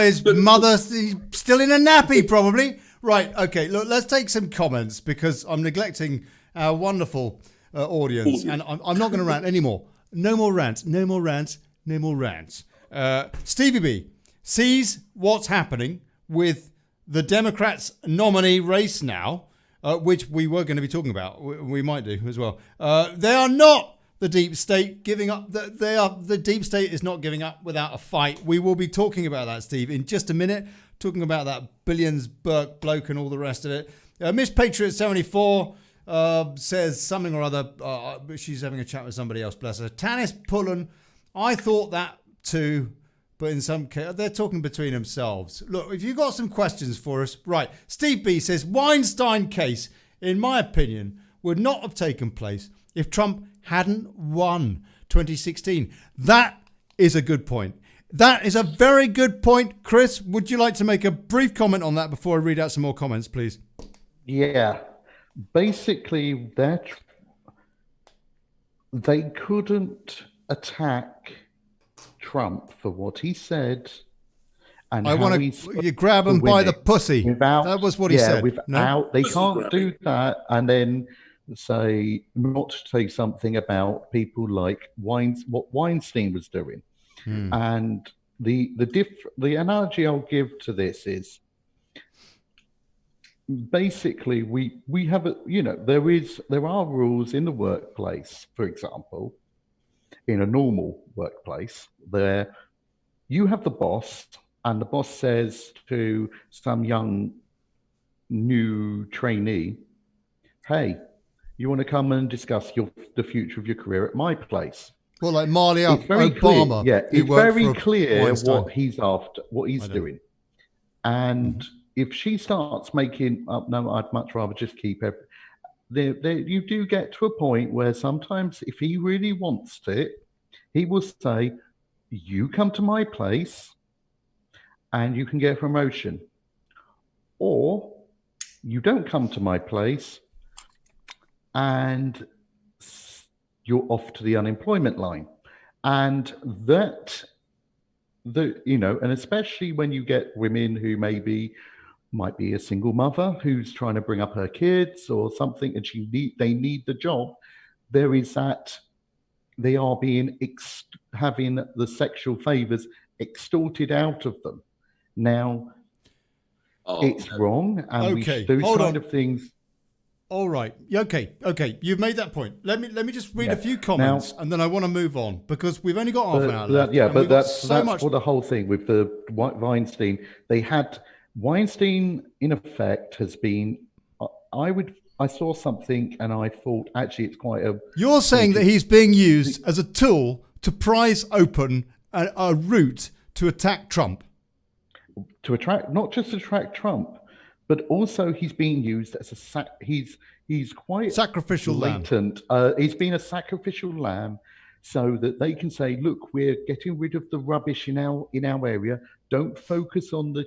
his mother. He's still in a nappy, probably. Right, okay, look, let's take some comments because I'm neglecting our wonderful audience. And I'm not going to rant anymore. No more rants, no more rants, no more rants. Stevie B sees what's happening with the Democrats' nominee race now, which we were going to be talking about. We might do as well. They are not the deep state giving up. The deep state is not giving up without a fight. We will be talking about that, Steve, in just a minute. Talking about that Billions Burke bloke and all the rest of it. Miss Patriot 74 says something or other. She's having a chat with somebody else. Bless her. Tanis Pullen. I thought that too. But in some case, they're talking between themselves. Look, if you've got some questions for us, right. Steve B says, Weinstein case, in my opinion, would not have taken place if Trump hadn't won 2016. That is a good point. That is a very good point. Chris, would you like to make a brief comment on that before I read out some more comments, please? Yeah. Basically, they couldn't attack Trump for what he said, and I want to grab him by the pussy. That was what he said. They can't do that, and then not say something about people like what Weinstein was doing. And the analogy I'll give to this is basically we have there are rules in the workplace, for example. In a normal workplace, there you have the boss, and the boss says to some young new trainee, "Hey, you want to come and discuss the future of your career at my place?" Well, like Malia Obama. It's very clear what he's after, what he's doing. And if she starts making up, no, I'd much rather just keep everything. You do get to a point where sometimes if he really wants it, He will say, you come to my place and you can get a promotion. Or you don't come to my place and you're off to the unemployment line. And that, and especially when you get women who might be a single mother who's trying to bring up her kids or something, and they need the job. There is that they are being having the sexual favors extorted out of them. Now, it's wrong, and those kind of things. All right. Okay. You've made that point. Let me just read a few comments, and then I want to move on because we've only got half an hour left. But that's for the whole thing with the Weinstein. Weinstein, in effect, has been. I saw something and I thought, actually, it's quite a. You're saying that he's being used as a tool to prise open a route to attack Trump. Not just attract Trump, but also he's being used as he's quite sacrificial blatant. He's been a sacrificial lamb, so that they can say, look, we're getting rid of the rubbish in our area. Don't focus on the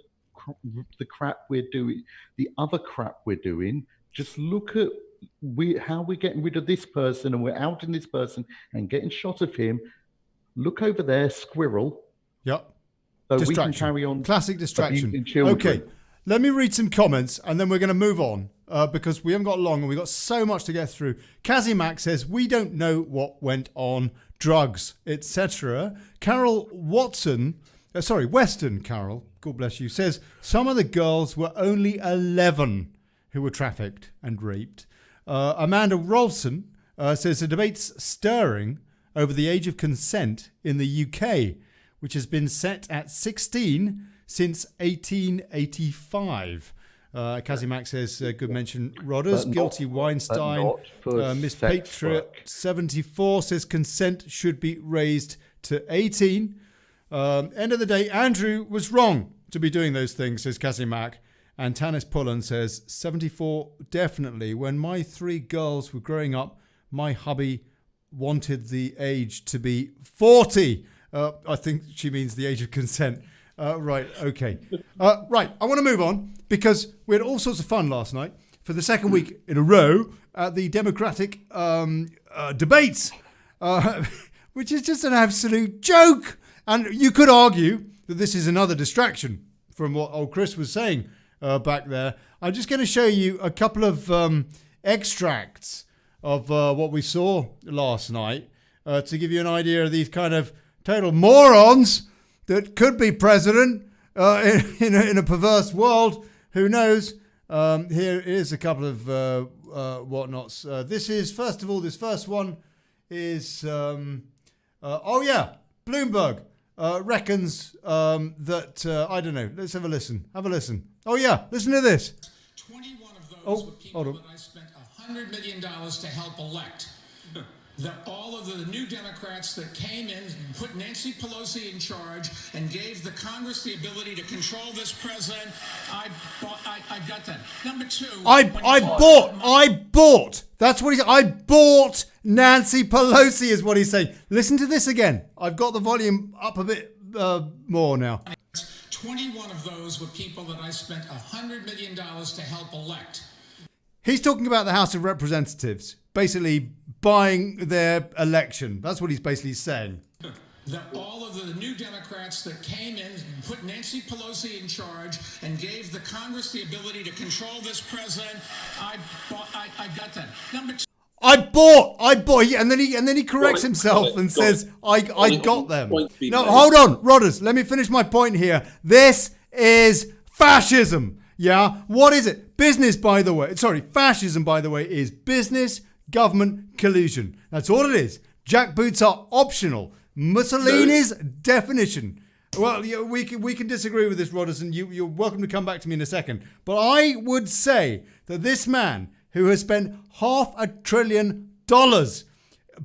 crap we're doing, the other crap we're doing. Just look at how we're getting rid of this person, and we're outing this person and getting shot of him. Look over there, squirrel. Yep. So distraction. We can carry on. Classic distraction. Okay, let me read some comments and then we're going to move on because we haven't got long and we've got so much to get through. Kazimak says, we don't know what went on, drugs, etc. Carol Watson, Western Carol, God bless you, says, some of the girls were only 11 who were trafficked and raped. Amanda Rolfson says the debate's stirring over the age of consent in the UK, which has been set at 16 since 1885. Kazimak says, good mention, Rodders, guilty Weinstein. Miss Patriot 74 says consent should be raised to 18. End of the day, Andrew was wrong to be doing those things, says Kazimak. And Tanis Pullen says, 74, definitely. When my 3 girls were growing up, my hubby wanted the age to be 40. I think she means the age of consent. Right, okay. Right, I want to move on because we had all sorts of fun last night for the second week in a row at the Democratic debates, which is just an absolute joke. And you could argue that this is another distraction from what old Chris was saying back there. I'm just going to show you a couple of extracts of what we saw last night to give you an idea of these kind of total morons that could be president in a perverse world. Who knows? Here is a couple of whatnots. This first one is, Bloomberg reckons that, I don't know, let's have a listen. Oh yeah, listen to this. 21 of those were people that I spent $100 million to help elect. All of the new Democrats that came in, put Nancy Pelosi in charge, and gave the Congress the ability to control this president. I got that. Number 2, I bought. That's what he said. I bought Nancy Pelosi is what he's saying. Listen to this again. I've got the volume up a bit more now. 21 of those were people that I spent $100 million to help elect. He's talking about the House of Representatives, basically buying their election. That's what he's basically saying. All of the new Democrats that came in, put Nancy Pelosi in charge, and gave the Congress the ability to control this president. I got that. Number 2. I bought, and then he corrects himself and says, I got them. No, hold on, Rodders, let me finish my point here. This is fascism, yeah? What is it? Fascism, by the way, is business government collusion. That's all it is. Jackboots are optional. Mussolini's definition. Well, we can disagree with this, Rodders, and you're welcome to come back to me in a second. But I would say that this man who has spent $500 billion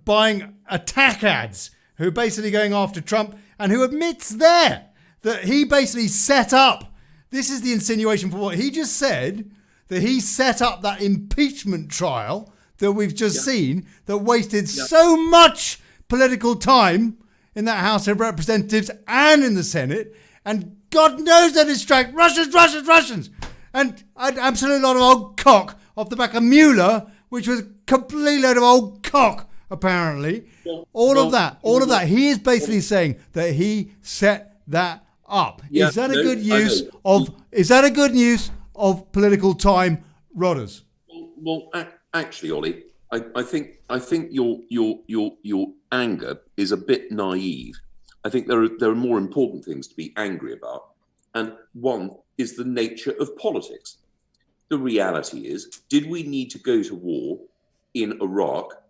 buying attack ads, who are basically going after Trump, and who admits there that he basically set up, this is the insinuation for what he just said, that he set up that impeachment trial that we've just seen that wasted so much political time in that House of Representatives and in the Senate. And God knows they distract Russians. And an absolute lot of old cock off the back of Mueller, which was a complete load of old cock, apparently. All of that. He is basically saying that he set that up. Yeah, is that a good use of political time, Rodders? Well, actually, Ollie, I think your anger is a bit naive. I think there are more important things to be angry about, and one is the nature of politics. The reality is, did we need to go to war in Iraq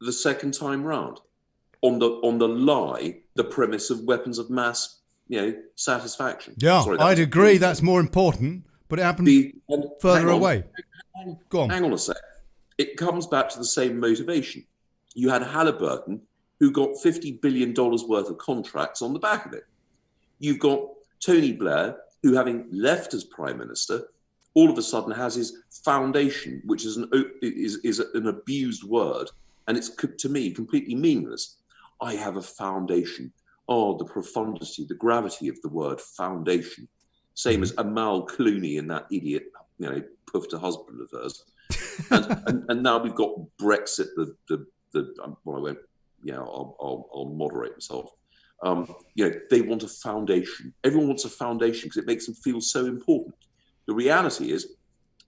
the second time round on the lie, the premise of weapons of mass, satisfaction? Yeah, I'd agree. That's more important, but it happened further away. Go on. Hang on a sec. It comes back to the same motivation. You had Halliburton, who got $50 billion worth of contracts on the back of it. You've got Tony Blair, who, having left as Prime Minister, all of a sudden has his foundation, which is an abused word, and it's, to me, completely meaningless. I have a foundation. Oh, the profundity, the gravity of the word foundation. Same as Amal Clooney and that idiot, puffed husband of hers. and now we've got Brexit. I'll moderate myself. They want a foundation. Everyone wants a foundation because it makes them feel so important. The reality is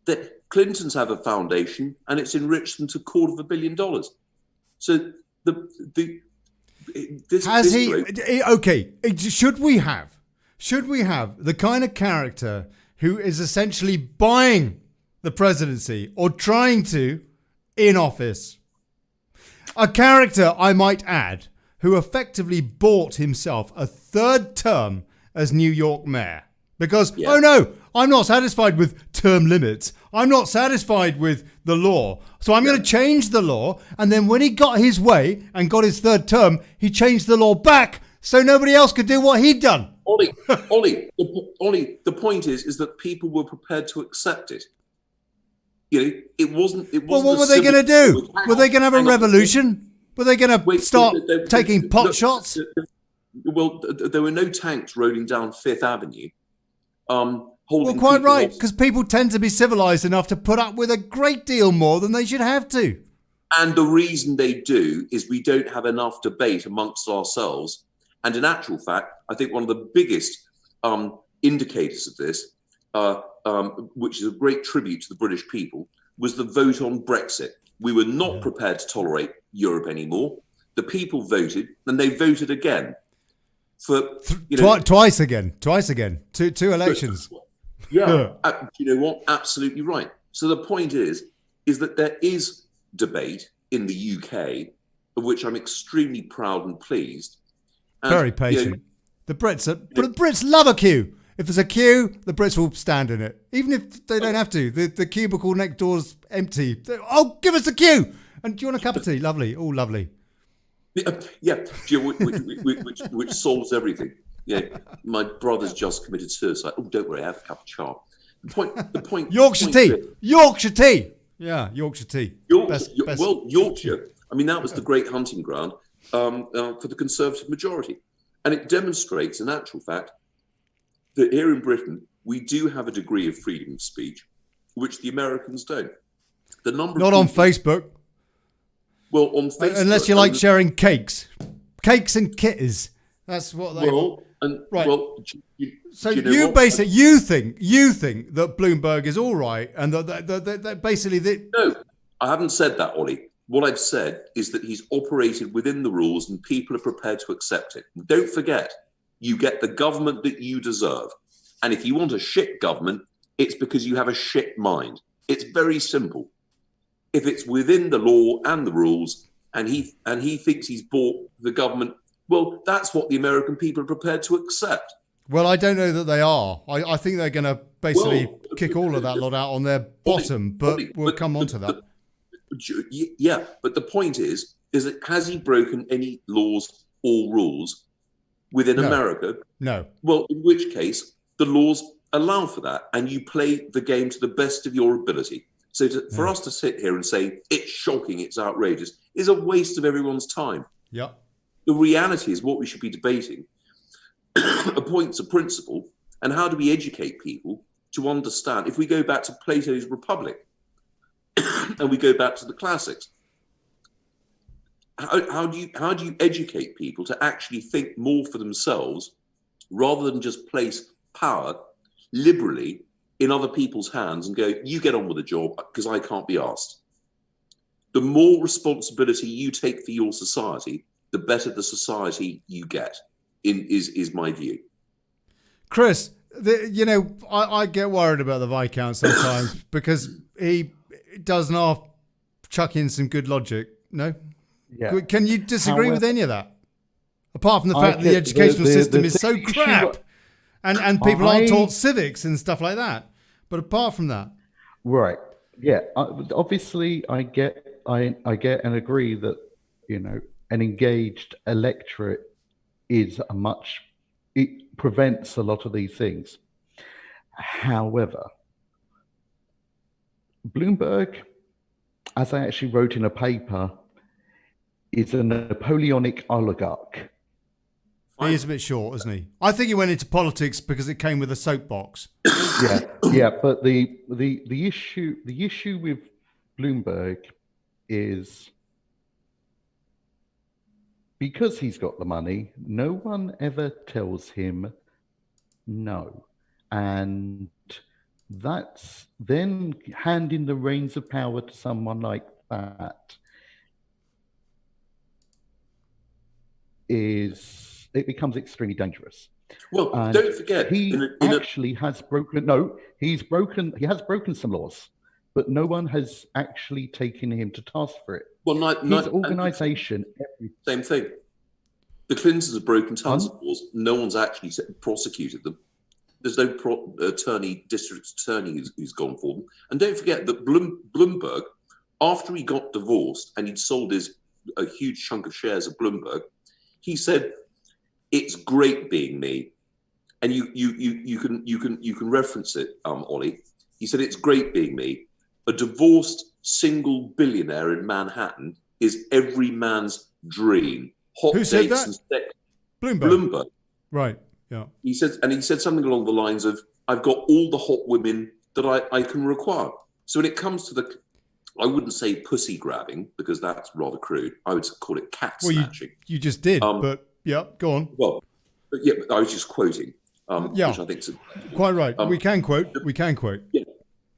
that Clintons have a foundation and it's enriched them to $250 million. So should we have the kind of character who is essentially buying the presidency or trying to in office? A character, I might add, who effectively bought himself a third term as New York mayor. Because, oh no, I'm not satisfied with term limits. I'm not satisfied with the law. So I'm going to change the law. And then when he got his way and got his third term, he changed the law back so nobody else could do what he'd done. Ollie, the point is that people were prepared to accept it. It wasn't. Well, what were they going to do? Were they going to have a revolution? Were they going to start taking pot shots? Well, there were no tanks rolling down Fifth Avenue. Well, quite right, because people tend to be civilized enough to put up with a great deal more than they should have to. And the reason they do is we don't have enough debate amongst ourselves. And in actual fact, I think one of the biggest indicators of this, which is a great tribute to the British people, was the vote on Brexit. We were not prepared to tolerate Europe anymore. The people voted, and they voted again. Twice again. Two elections. Yeah. You know what? Absolutely right. So the point is that there is debate in the UK, of which I'm extremely proud and pleased. And, very patient. The Brits love a queue. If there's a queue, the Brits will stand in it, even if they don't have to. The cubicle next door's empty. Give us a queue. And do you want a cup of tea? Lovely. Oh, lovely. Yeah, which solves everything. Yeah, my brother's just committed suicide. Oh, don't worry, I have a cup of char. The point. Yorkshire tea. Yeah, Yorkshire tea. Yorkshire. I mean, that was the great hunting ground for the Conservative majority, and it demonstrates, in actual fact, that here in Britain we do have a degree of freedom of speech, which the Americans don't. The number not on Facebook. Well, on Facebook, unless you like sharing cakes and kitties. That's what they. Right. Well, so you basically you think that Bloomberg is all right, and that basically No, I haven't said that, Ollie. What I've said is that he's operated within the rules, and people are prepared to accept it. Don't forget, you get the government that you deserve, and if you want a shit government, it's because you have a shit mind. It's very simple. If it's within the law and the rules, and he thinks he's bought the government, well, that's what the American people are prepared to accept. Well, I don't know that they are. I think they're going to basically kick all of that lot out on their bottom, but we'll come on to that. Yeah, but the point is that has he broken any laws or rules within America? No. Well, in which case, the laws allow for that, and you play the game to the best of your ability. So for us to sit here and say it's shocking, it's outrageous, is a waste of everyone's time. Yeah. The reality is what we should be debating are points of principle, and how do we educate people to understand. If we go back to Plato's Republic and we go back to the classics, how do you educate people to actually think more for themselves rather than just place power liberally in other people's hands and go, you get on with the job because I can't be asked. The more responsibility you take for your society, the better the society you get, is my view. Chris, I get worried about the Viscount sometimes because he doesn't half chuck in some good logic. No? Yeah. Can you disagree with any of that? Apart from the fact that the educational system is so crap and people aren't taught civics and stuff like that. But apart from that. Right. Yeah. Obviously, I get and agree that, an engaged electorate it prevents a lot of these things. However, Bloomberg, as I actually wrote in a paper, is a Napoleonic oligarch. He is a bit short, isn't he? I think he went into politics because it came with a soapbox. Yeah. But the issue with Bloomberg is because he's got the money, no one ever tells him no, and that's then handing the reins of power to someone like that. It becomes extremely dangerous. Well, and don't forget, he has broken some laws, but no one has actually taken him to task for it. Well, his organisation, same thing. The Clintons have broken tons of laws. No one's actually prosecuted them. There's no district attorney who's gone for them. And don't forget that Bloomberg, after he got divorced and he'd sold a huge chunk of shares of Bloomberg, he said, "It's great being me," and you can reference it, Ollie. He said, "It's great being me. A divorced single billionaire in Manhattan is every man's dream. Hot Who said dates that? and sex." Bloomberg. Right. Yeah. He said something along the lines of, "I've got all the hot women that I can require." So when it comes to I wouldn't say pussy grabbing because that's rather crude. I would call it cat snatching. You just did, but yeah, go on. Well, yeah, I was just quoting. Which I think is quite right. We can quote. Yeah,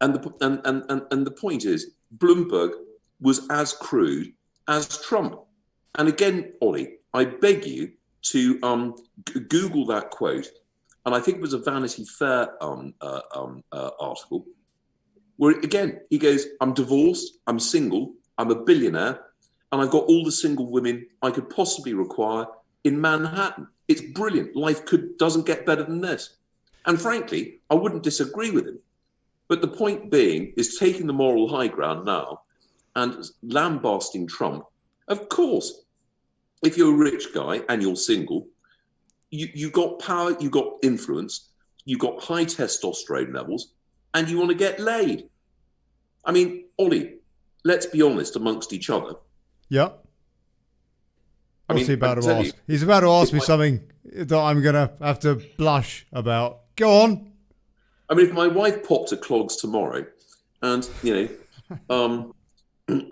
and the point is, Bloomberg was as crude as Trump. And again, Ollie, I beg you to Google that quote, and I think it was a Vanity Fair article, where again he goes, "I'm divorced, I'm single, I'm a billionaire, and I've got all the single women I could possibly require in Manhattan. It's brilliant. Life doesn't get better than this." And frankly, I wouldn't disagree with him. But the point being is taking the moral high ground now and lambasting Trump. Of course, if you're a rich guy and you're single, you got power, you got influence, you got high testosterone levels, and you want to get laid. I mean, Ollie, let's be honest amongst each other. Yeah. What's he about to ask? He's about to ask me something that I'm going to have to blush about. Go on. I mean, if my wife popped her clogs tomorrow and,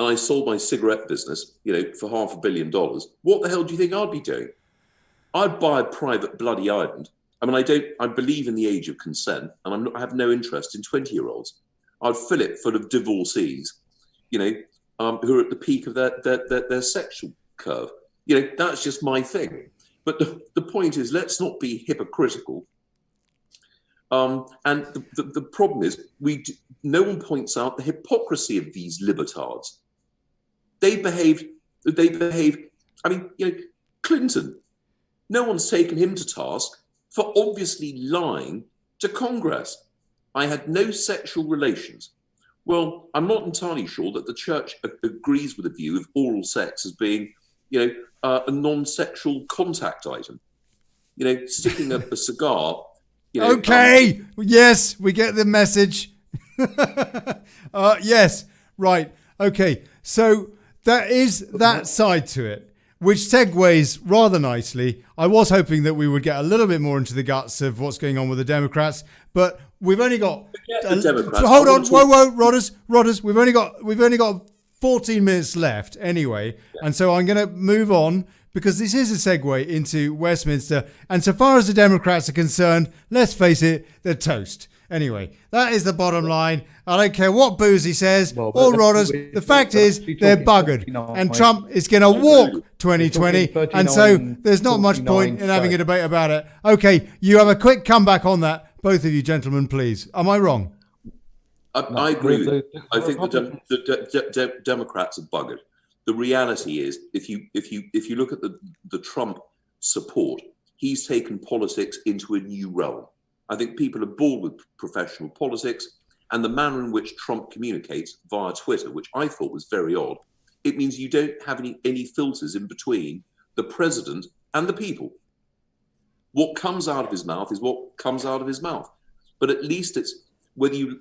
I sold my cigarette business, for $500 million, what the hell do you think I'd be doing? I'd buy a private bloody island. I mean, I believe in the age of consent, and I have no interest in 20-year-olds. I'd fill it full of divorcees, who are at the peak of their sexual curve. That's just my thing. But the point is, let's not be hypocritical. And the problem is, no one points out the hypocrisy of these libertards. They behave. I mean, Clinton. No one's taken him to task for obviously lying to Congress. "I had no sexual relations." Well, I'm not entirely sure that the church agrees with the view of oral sex as being, a non-sexual contact item. Sticking a cigar. Okay. Yes, we get the message. Yes. Right. Okay. So there is that side to it. which segues rather nicely. I was hoping that we would get a little bit more into the guts of what's going on with the Democrats, but we've only got. Hold on, whoa, Rodders. We've only got 14 minutes left anyway, and so I'm going to move on because this is a segue into Westminster. And so far as the Democrats are concerned, let's face it, they're toast. Anyway, that is the bottom line. I don't care what Boosey says or Rodders. The fact is they're buggered. And Trump is going to walk 2020. And so there's not much point in having a debate about it. Okay, you have a quick comeback on that. Both of you gentlemen, please. Am I wrong? I agree with you. I think the Democrats are buggered. The reality is, if you look at the Trump support, he's taken politics into a new realm. I think people are bored with professional politics, and the manner in which Trump communicates via Twitter, which I thought was very odd. It means you don't have any filters in between the president and the people. What comes out of his mouth is what comes out of his mouth. But at least it's whether you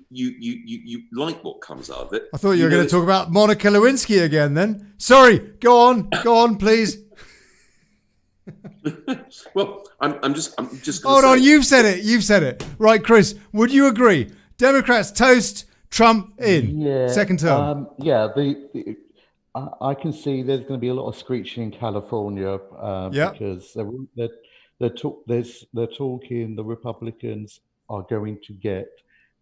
like what comes out of it. I thought you were going to talk about Monica Lewinsky again then. Sorry, go on, please. Well, I'm just. Hold on, you've said it. Right, Chris, would you agree? Democrats toast, Trump in. Yeah, second term. I can see there's going to be a lot of screeching in California because they're talking. The Republicans are going to get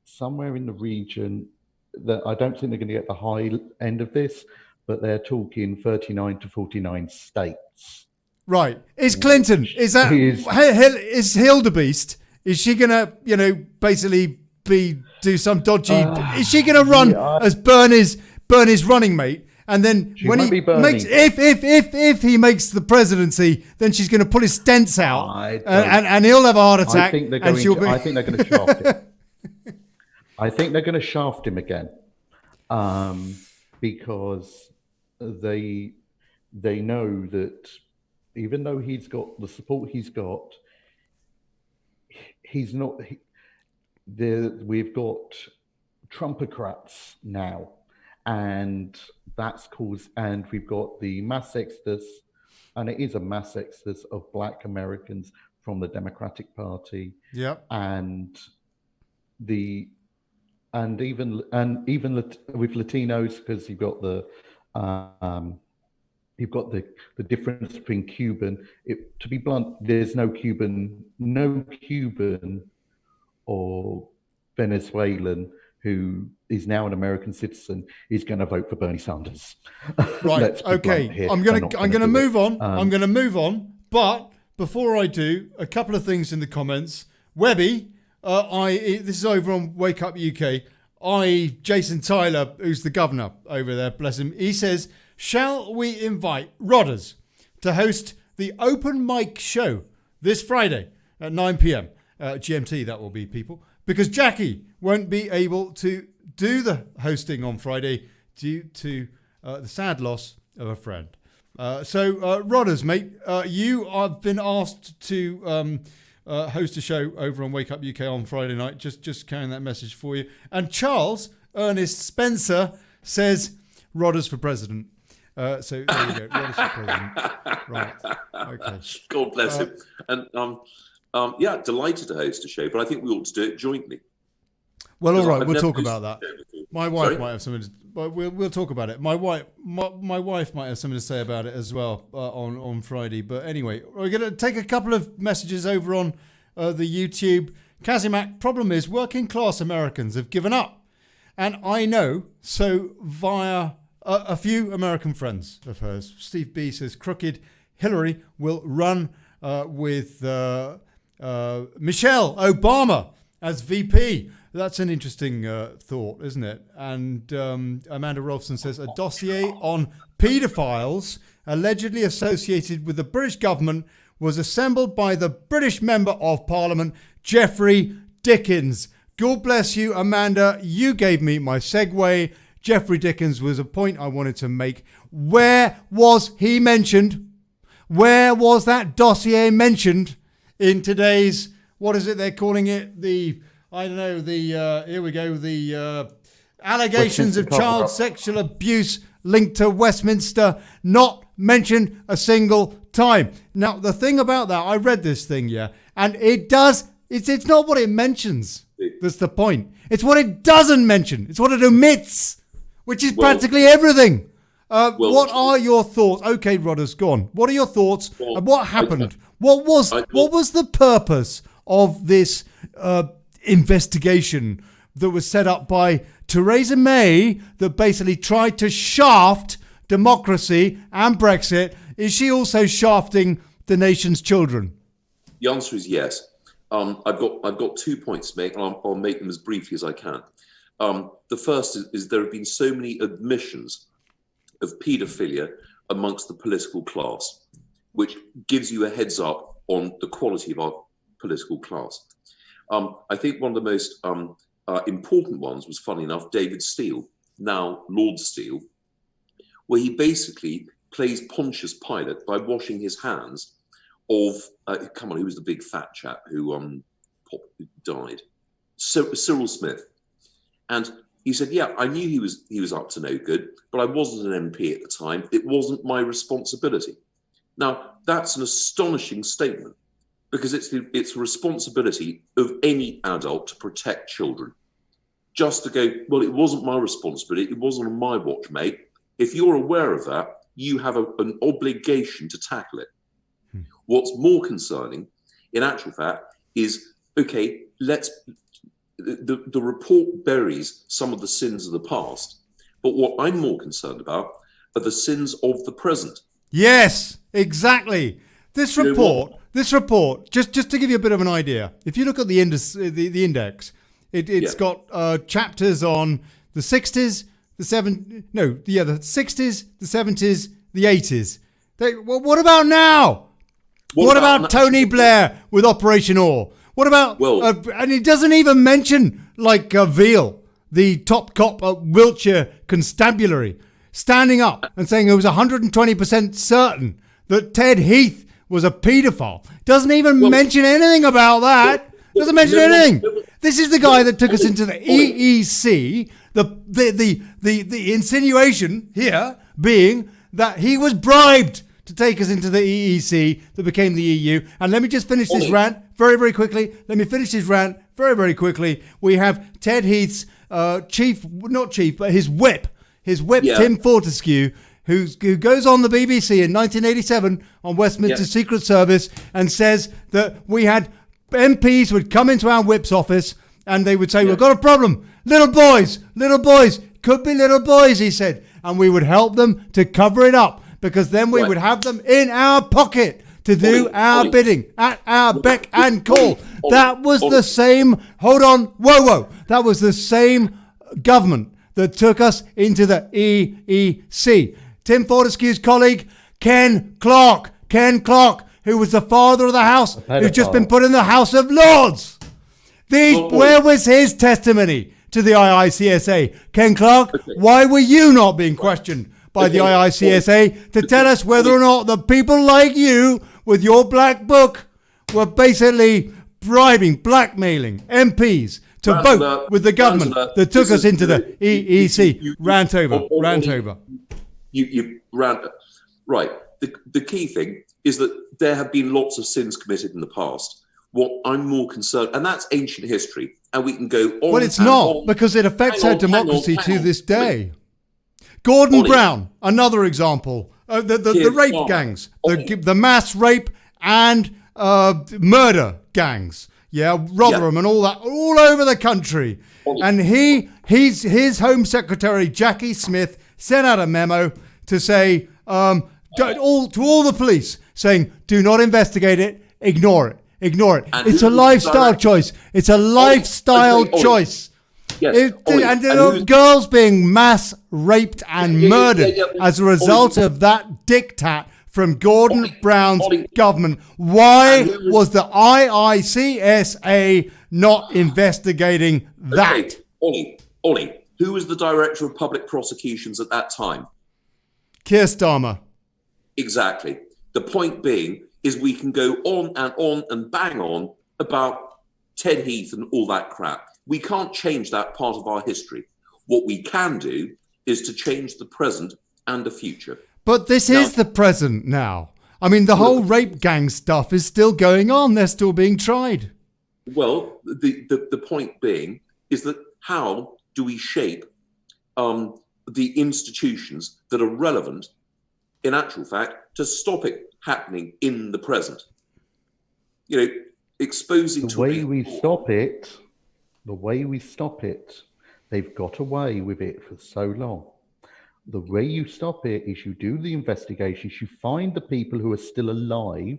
somewhere in the region that I don't think they're going to get the high end of this, but they're talking 39 to 49 states. Right. Is Clinton, is Hildebeest, is she going to, basically do some dodgy, is she going to run as Bernie's running mate? And then when he makes, if he makes the presidency, then she's going to pull his stents out and he'll have a heart attack. I think they're going to shaft him. I think they're going to shaft him again because they know that even though he's got the support he's got, he's not. We've got Trumpocrats now, and that's caused. And we've got the mass exodus, and it is a mass exodus of Black Americans from the Democratic Party. Yep. And even with Latinos, because you've got the difference between Cuban. To be blunt, there's no Cuban or Venezuelan who is now an American citizen is going to vote for Bernie Sanders. Right. Okay. I'm going to move on. I'm going to move on. But before I do, a couple of things in the comments. Webby, this is over on Wake Up UK. Jason Tyler, who's the governor over there, bless him. He says, shall we invite Rodders to host the open mic show this Friday at 9 p.m. GMT, that will be, people. Because Jackie won't be able to do the hosting on Friday due to the sad loss of a friend. So, Rodders, mate, you have been asked to host a show over on Wake Up UK on Friday night. Just carrying that message for you. And Charles Ernest Spencer says, Rodders for president. So there you go. Rodders for president. Right. Okay. God bless him. And delighted to host a show, but I think we ought to do it jointly. Well, all right, we'll talk about that. My wife might have something to, but we'll talk about it. My wife might have something to say about it as well on Friday. But anyway, we're going to take a couple of messages over on the YouTube. Kazimak, problem is working class Americans have given up. And I know, so via a few American friends of hers. Steve B says, crooked Hillary will run with Michelle Obama as VP. That's an interesting thought, isn't it? And Amanda Rolfson says, a dossier on paedophiles allegedly associated with the British government was assembled by the British Member of Parliament, Geoffrey Dickens. God bless you, Amanda. You gave me my segue. Geoffrey Dickens was a point I wanted to make. Where was he mentioned? Where was that dossier mentioned in today's, what is it they're calling it? The allegations of child sexual abuse linked to Westminster, not mentioned a single time. Now, the thing about that, I read this thing, yeah, and it's not what it mentions that's the point. It's what it doesn't mention. It's what it omits, which is practically everything. What are your thoughts? Okay, Rodders, go on. What are your thoughts? What happened? What was the purpose of this investigation that was set up by Theresa May that basically tried to shaft democracy and Brexit? Is she also shafting the nation's children? The answer is yes. I've got 2 points to make, and I'll make them as briefly as I can. The first is there have been so many admissions of paedophilia amongst the political class, which gives you a heads up on the quality of our political class. I think one of the most important ones was, funny enough, David Steele, now Lord Steele, where he basically plays Pontius Pilate by washing his hands of, who was the big fat chap who died? Cyril Smith. And he said, yeah, I knew he was up to no good, but I wasn't an MP at the time. It wasn't my responsibility. Now, that's an astonishing statement, because it's the responsibility of any adult to protect children. Just to go, well, it wasn't my responsibility. It wasn't on my watch, mate. If you're aware of that, you have an obligation to tackle it. What's more concerning, in actual fact, is, okay, the report buries some of the sins of the past, but what I'm more concerned about are the sins of the present. Yes, exactly. This report, just to give you a bit of an idea, if you look at the index, it's got chapters on the 60s, the 60s, the 70s, the 80s. What about now? What about Tony Blair with Operation Ore? What about, and it doesn't even mention, Veal, the top cop at Wiltshire Constabulary, standing up and saying it was 120% certain that Ted Heath was a paedophile. Doesn't even mention anything about that. Doesn't mention anything. This is the guy that took us into the EEC. The insinuation here being that he was bribed to take us into the EEC that became the EU. And let me just finish this rant very, very quickly. Very quickly. We have Ted Heath's his whip, Tim Fortescue, who goes on the BBC in 1987 on Westminster Secret Service and says that we had MPs would come into our whip's office and they would say, we've got a problem. Little boys, could be little boys, he said. And we would help them to cover it up, because then we would have them in our pocket to do our bidding at our beck and call. That was the same, that was the same government that took us into the EEC. Tim Fortescue's colleague, Ken Clark, who was the father of the house, who's just been put in the House of Lords. Where was his testimony to the IICSA? Ken Clark, why were you not being questioned by the IICSA to tell us whether or not the people like you with your black book were basically blackmailing MPs to vote with the government that took us into the EEC? Rant over. You rant. Right. The key thing is that there have been lots of sins committed in the past. What I'm more concerned, and that's ancient history, and we can go on. Well, it's not, because it affects our democracy to this day. Gordon Brown, another example. The rape gangs, the mass rape and murder gangs. Rotherham and all that, all over the country. And his Home Secretary, Jackie Smith, sent out a memo to say, to all the police, saying, do not investigate it, ignore it. It's a lifestyle choice. It's a lifestyle choice. Yes, and girls being mass raped and murdered as a result of that diktat from Gordon Brown's government. Why was the IICSA not investigating that? Ollie, who was the director of public prosecutions at that time? Keir Starmer. Exactly. The point being is we can go on and bang on about Ted Heath and all that crap. We can't change that part of our history. What we can do is to change the present and a future. But this is the present now. I mean, the whole rape gang stuff is still going on. They're still being tried. Well, the point being is that how do we shape the institutions that are relevant, in actual fact, to stop it happening in the present? You know, exposing the way we stop it, they've got away with it for so long. The way you stop it is you do the investigations, you find the people who are still alive,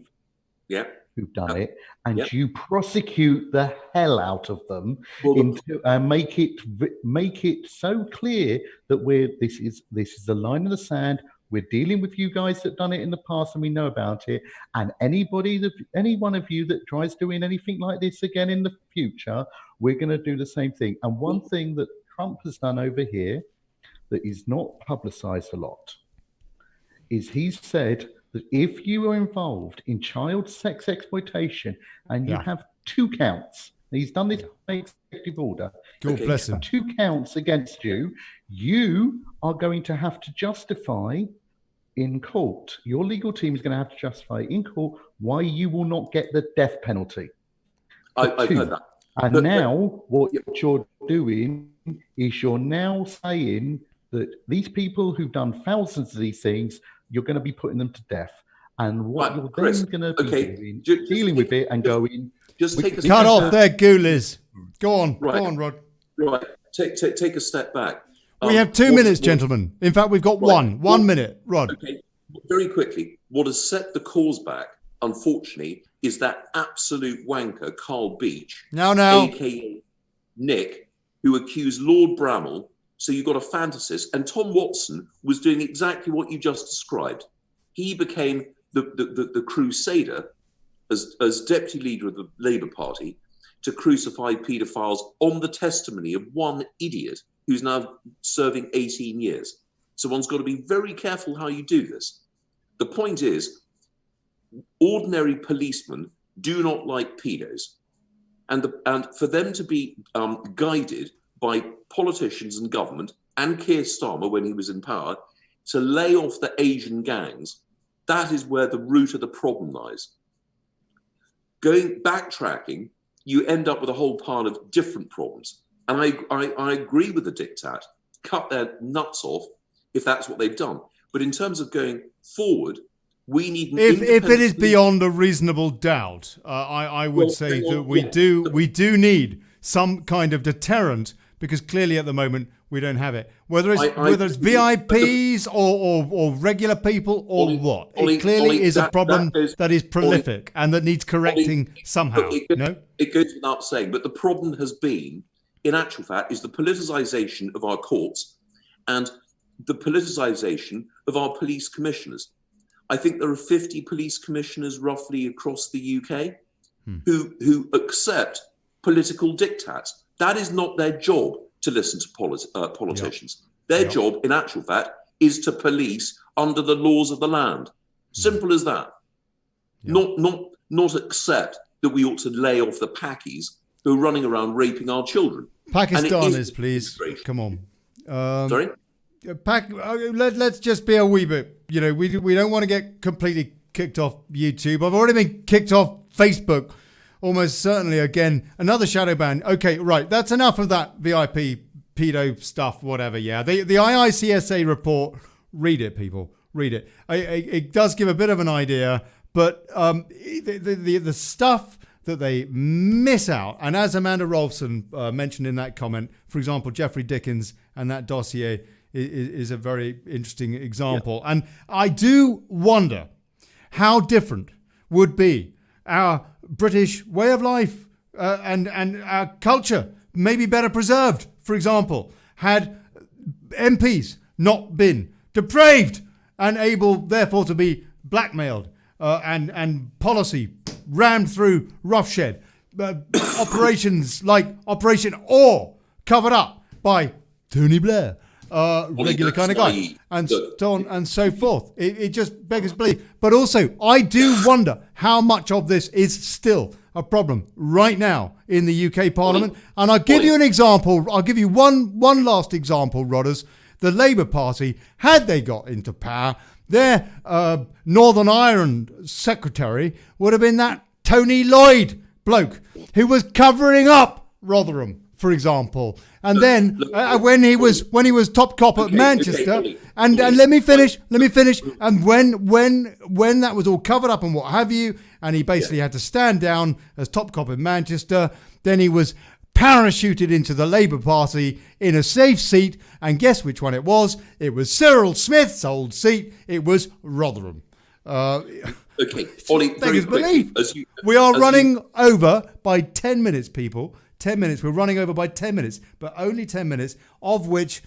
who've done it, and you prosecute the hell out of them, and make it so clear that this is the line in the sand. We're dealing with you guys that done it in the past, and we know about it. And any one of you that tries doing anything like this again in the future, we're going to do the same thing. And one thing that Trump has done over here that is not publicized a lot is he's said that if you are involved in child sex exploitation and you have 2 counts, he's done this by executive order. God bless him. 2 counts against you, you are going to have to justify in court. Your legal team is going to have to justify in court why you will not get the death penalty. I've heard that. And now what you're doing is you're now saying that these people who've done thousands of these things, you're going to be putting them to death. And what you're Chris, then going to be doing, dealing with it and going... Just take a cut off there, Ghoulies. Go on, go on, Rod. Right, take a step back. We have 2 minutes, gentlemen. In fact, we've got 1 minute. Rod. Okay, very quickly. What has set the cause back, unfortunately, is that absolute wanker, Carl Beach, a.k.a. Nick, who accused Lord Bramall. So you've got a fantasist. And Tom Watson was doing exactly what you just described. He became the crusader as deputy leader of the Labour Party to crucify paedophiles on the testimony of one idiot who's now serving 18 years. So one's got to be very careful how you do this. The point is, ordinary policemen do not like pedos. And for them to be guided by politicians and government and Keir Starmer when he was in power to lay off the Asian gangs, that is where the root of the problem lies. Backtracking, you end up with a whole pile of different problems. And I agree with the diktat. Cut their nuts off if that's what they've done. But in terms of going forward, we need... If it is beyond a reasonable doubt, I would say that we do need some kind of deterrent, because clearly at the moment we don't have it. Whether it's VIPs or regular people or what, it clearly is a problem that is prolific and that needs correcting somehow. It goes without saying, but the problem has been, in actual fact, is the politicization of our courts and the politicization of our police commissioners. I think there are 50 police commissioners roughly across the UK who accept political diktats. That is not their job to listen to politicians. Their job, in actual fact, is to police under the laws of the land. Simple as that. Not accept that we ought to lay off the Pakis who are running around raping our children. Pakistanis, please. Come on. Sorry? Let's just be a wee bit. We don't want to get completely kicked off YouTube. I've already been kicked off Facebook. Almost certainly again, another shadow ban. Okay, right. That's enough of that VIP pedo stuff, whatever. Yeah. The IICSA report, read it, people. Read it. It does give a bit of an idea, but the stuff that they miss out, and as Amanda Rolfson mentioned in that comment, for example, Jeffrey Dickens and that dossier is a very interesting example. Yeah. And I do wonder how different would be our British way of life and our culture, maybe better preserved, for example, had MPs not been depraved and able, therefore, to be blackmailed and policy rammed through roughshed. Operations like Operation Or covered up by Tony Blair. Regular kind of guy, and so on and so forth. It just beggars belief. But also, I do wonder how much of this is still a problem right now in the UK Parliament. And I'll give you an example. I'll give you one last example, Rodders. the Labour Party, had they got into power, their Northern Ireland secretary would have been that Tony Lloyd bloke who was covering up Rotherham, for example. And then when he was top cop at Manchester, and let me finish. And when that was all covered up and what have you, and he basically had to stand down as top cop in Manchester, then he was parachuted into the Labour Party in a safe seat, and guess which one it was? It was Cyril Smith's old seat. It was Rotherham. Okay, Ollie, very quickly, we are running over by 10 minutes, people. 10 minutes. We're running over by 10 minutes, but only 10 minutes, of which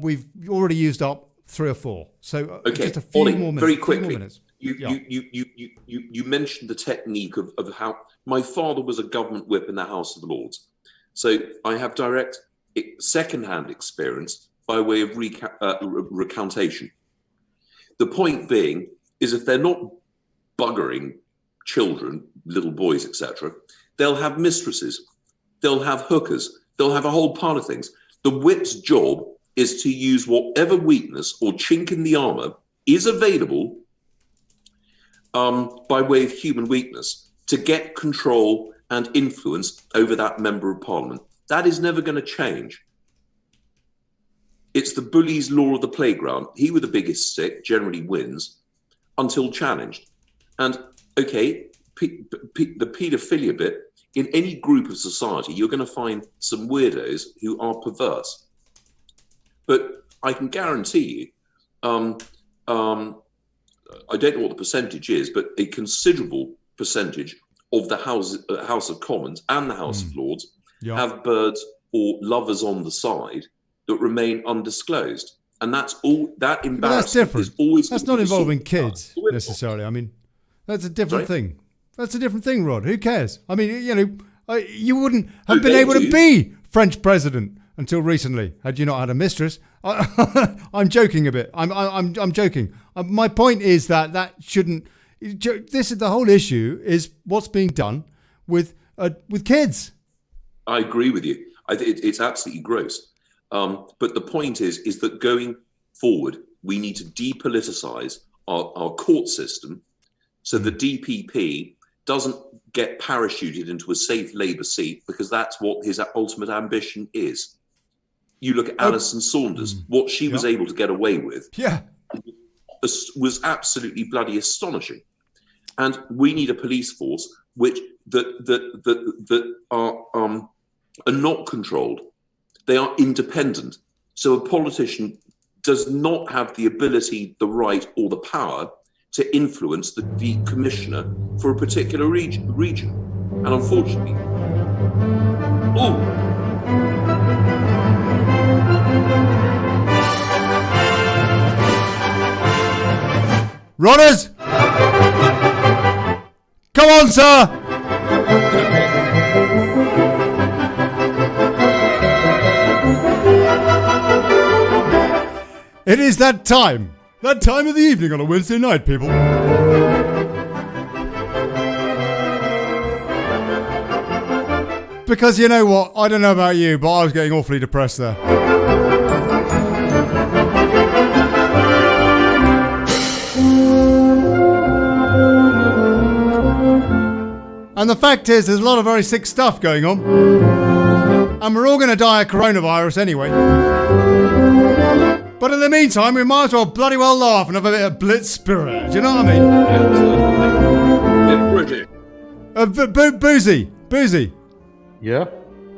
we've already used up 3 or 4. So just a few Ollie, more minutes. Very quickly, minutes. You mentioned the technique of how my father was a government whip in the House of Lords. So I have direct second-hand experience by way of recantation. The point being is if they're not buggering children, little boys, etc., they'll have mistresses, they'll have hookers, they'll have a whole pile of things. The whip's job is to use whatever weakness or chink in the armour is available by way of human weakness to get control and influence over that member of parliament. That is never going to change. It's the bully's law of the playground. He with the biggest stick generally wins until challenged. And okay, the paedophilia bit, in any group of society, you're going to find some weirdos who are perverse. But I can guarantee you, I don't know what the percentage is, but a considerable percentage of the House of Commons and the House of Lords have birds or lovers on the side that remain undisclosed. And that's all that embarrassment. But that's different. Is always that's not involving kids necessarily. I mean, that's a different thing. That's a different thing, Rod. Who cares? I mean, you know, you wouldn't have been able to be French president until recently had you not had a mistress. I'm joking a bit. I'm joking. My point is that shouldn't. This is the whole issue. Is what's being done with kids. I agree with you. It's absolutely gross. But the point is that going forward, we need to depoliticize our court system so the DPP doesn't get parachuted into a safe Labour seat, because that's what his ultimate ambition is. You look at Alison Saunders, what she was able to get away with was absolutely bloody astonishing. And we need a police force that are not controlled. They are independent. So a politician does not have the ability, the right, or the power to influence the commissioner for a particular region. And unfortunately, Runners! Come on, sir! It is that time of the evening on a Wednesday night, people. Because you know what? I don't know about you, but I was getting awfully depressed there. And the fact is, there's a lot of very sick stuff going on. And we're all going to die of coronavirus anyway. But in the meantime, we might as well bloody well laugh and have a bit of blitz spirit. Do you know what I mean? Boosey. Yeah?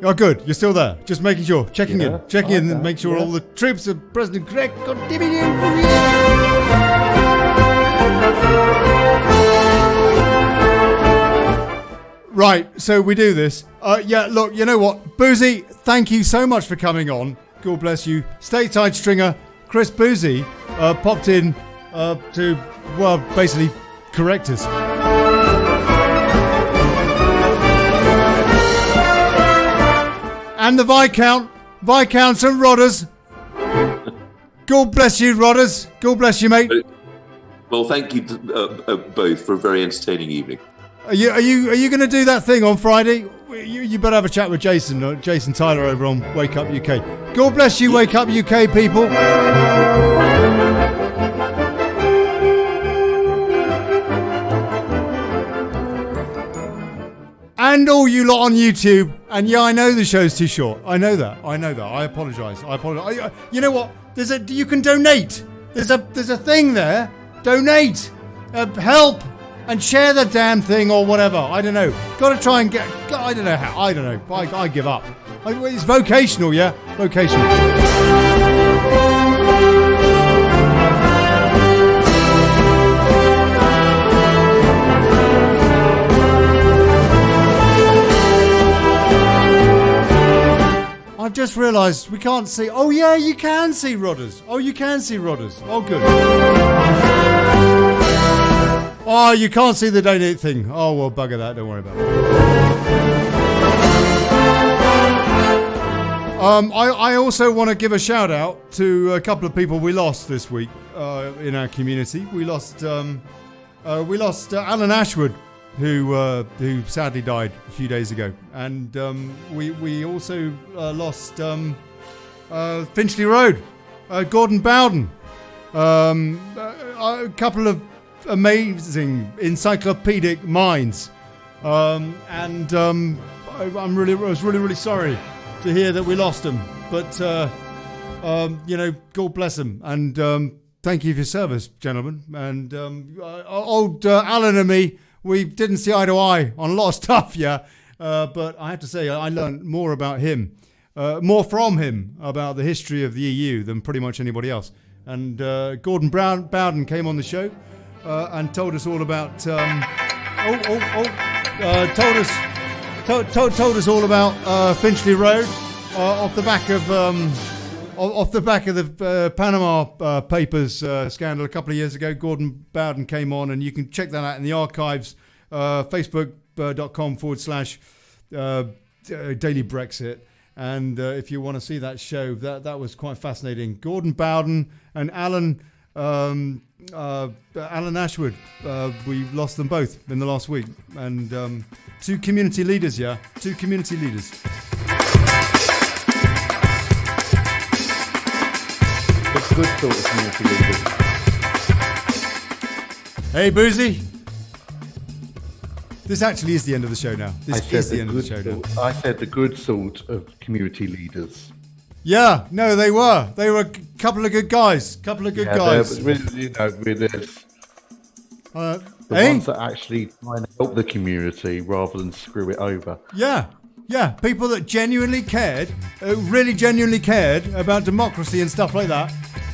Oh, good. You're still there. Just making sure. Checking in and make sure all the troops are President Greg. Right, so we do this. Look, you know what? Boosey, thank you so much for coming on. God bless you. Stateside stringer Chris Boosey popped in to, well, basically correct us. And the Viscounts and Rodders. God bless you, Rodders. God bless you, mate. Well, thank you both for a very entertaining evening. Are you going to do that thing on Friday? You better have a chat with Jason Tyler over on Wake Up UK. God bless you, Wake Up UK people. And all you lot on YouTube. And yeah, I know the show's too short. I know that. I apologise. You know what? You can donate. There's a thing there. Donate. Help. And share the damn thing or whatever. I don't know. Got to try and get... I don't know how. I don't know. I give up. It's vocational, yeah? Vocational. I've just realised we can't see... Oh, yeah, you can see Rodders. Oh, you can see Rodders. Oh, good. Oh, you can't see the donate thing. Oh, well, bugger that. Don't worry about it. I also want to give a shout out to a couple of people we lost this week in our community. We lost Alan Ashwood, who sadly died a few days ago, and we also lost Finchley Road, Gordon Bowden, a couple of amazing encyclopedic minds, and I was really sorry to hear that we lost them, but God bless them, and thank you for your service, gentlemen. And old Alan and me, we didn't see eye to eye on a lot of stuff, yeah, but I have to say I learned more about him, more from him about the history of the EU than pretty much anybody else. And Gordon Bowden came on the show and told us all about told us all about Finchley Road off the back of the Panama Papers scandal a couple of years ago. Gordon Bowden came on, and you can check that out in the archives, facebook.com/Daily Brexit. And if you want to see that show, that was quite fascinating. Gordon Bowden and Alan Ashwood, we lost them both in the last week. And two community leaders, yeah? Two community leaders. Good sort of community leaders. Hey, Boosey. This actually is the end of the show now. This is the end of the show now. I said the good sort of community leaders. Yeah, no, they were. They were a couple of good guys. Guys. The ones that actually try and help the community rather than screw it over. Yeah, people that genuinely cared, really genuinely cared about democracy and stuff like that,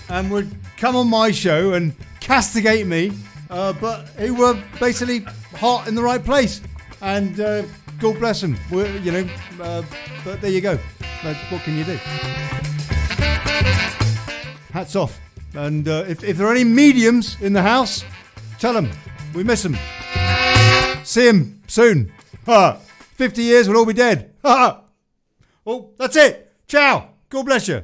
and would come on my show and castigate me, but who were basically heart in the right place. And God bless them, but there you go. What can you do? Hats off. And if there are any mediums in the house, tell them we miss them. See them soon. 50 years we'll all be dead. Oh, that's it. Ciao. God bless you.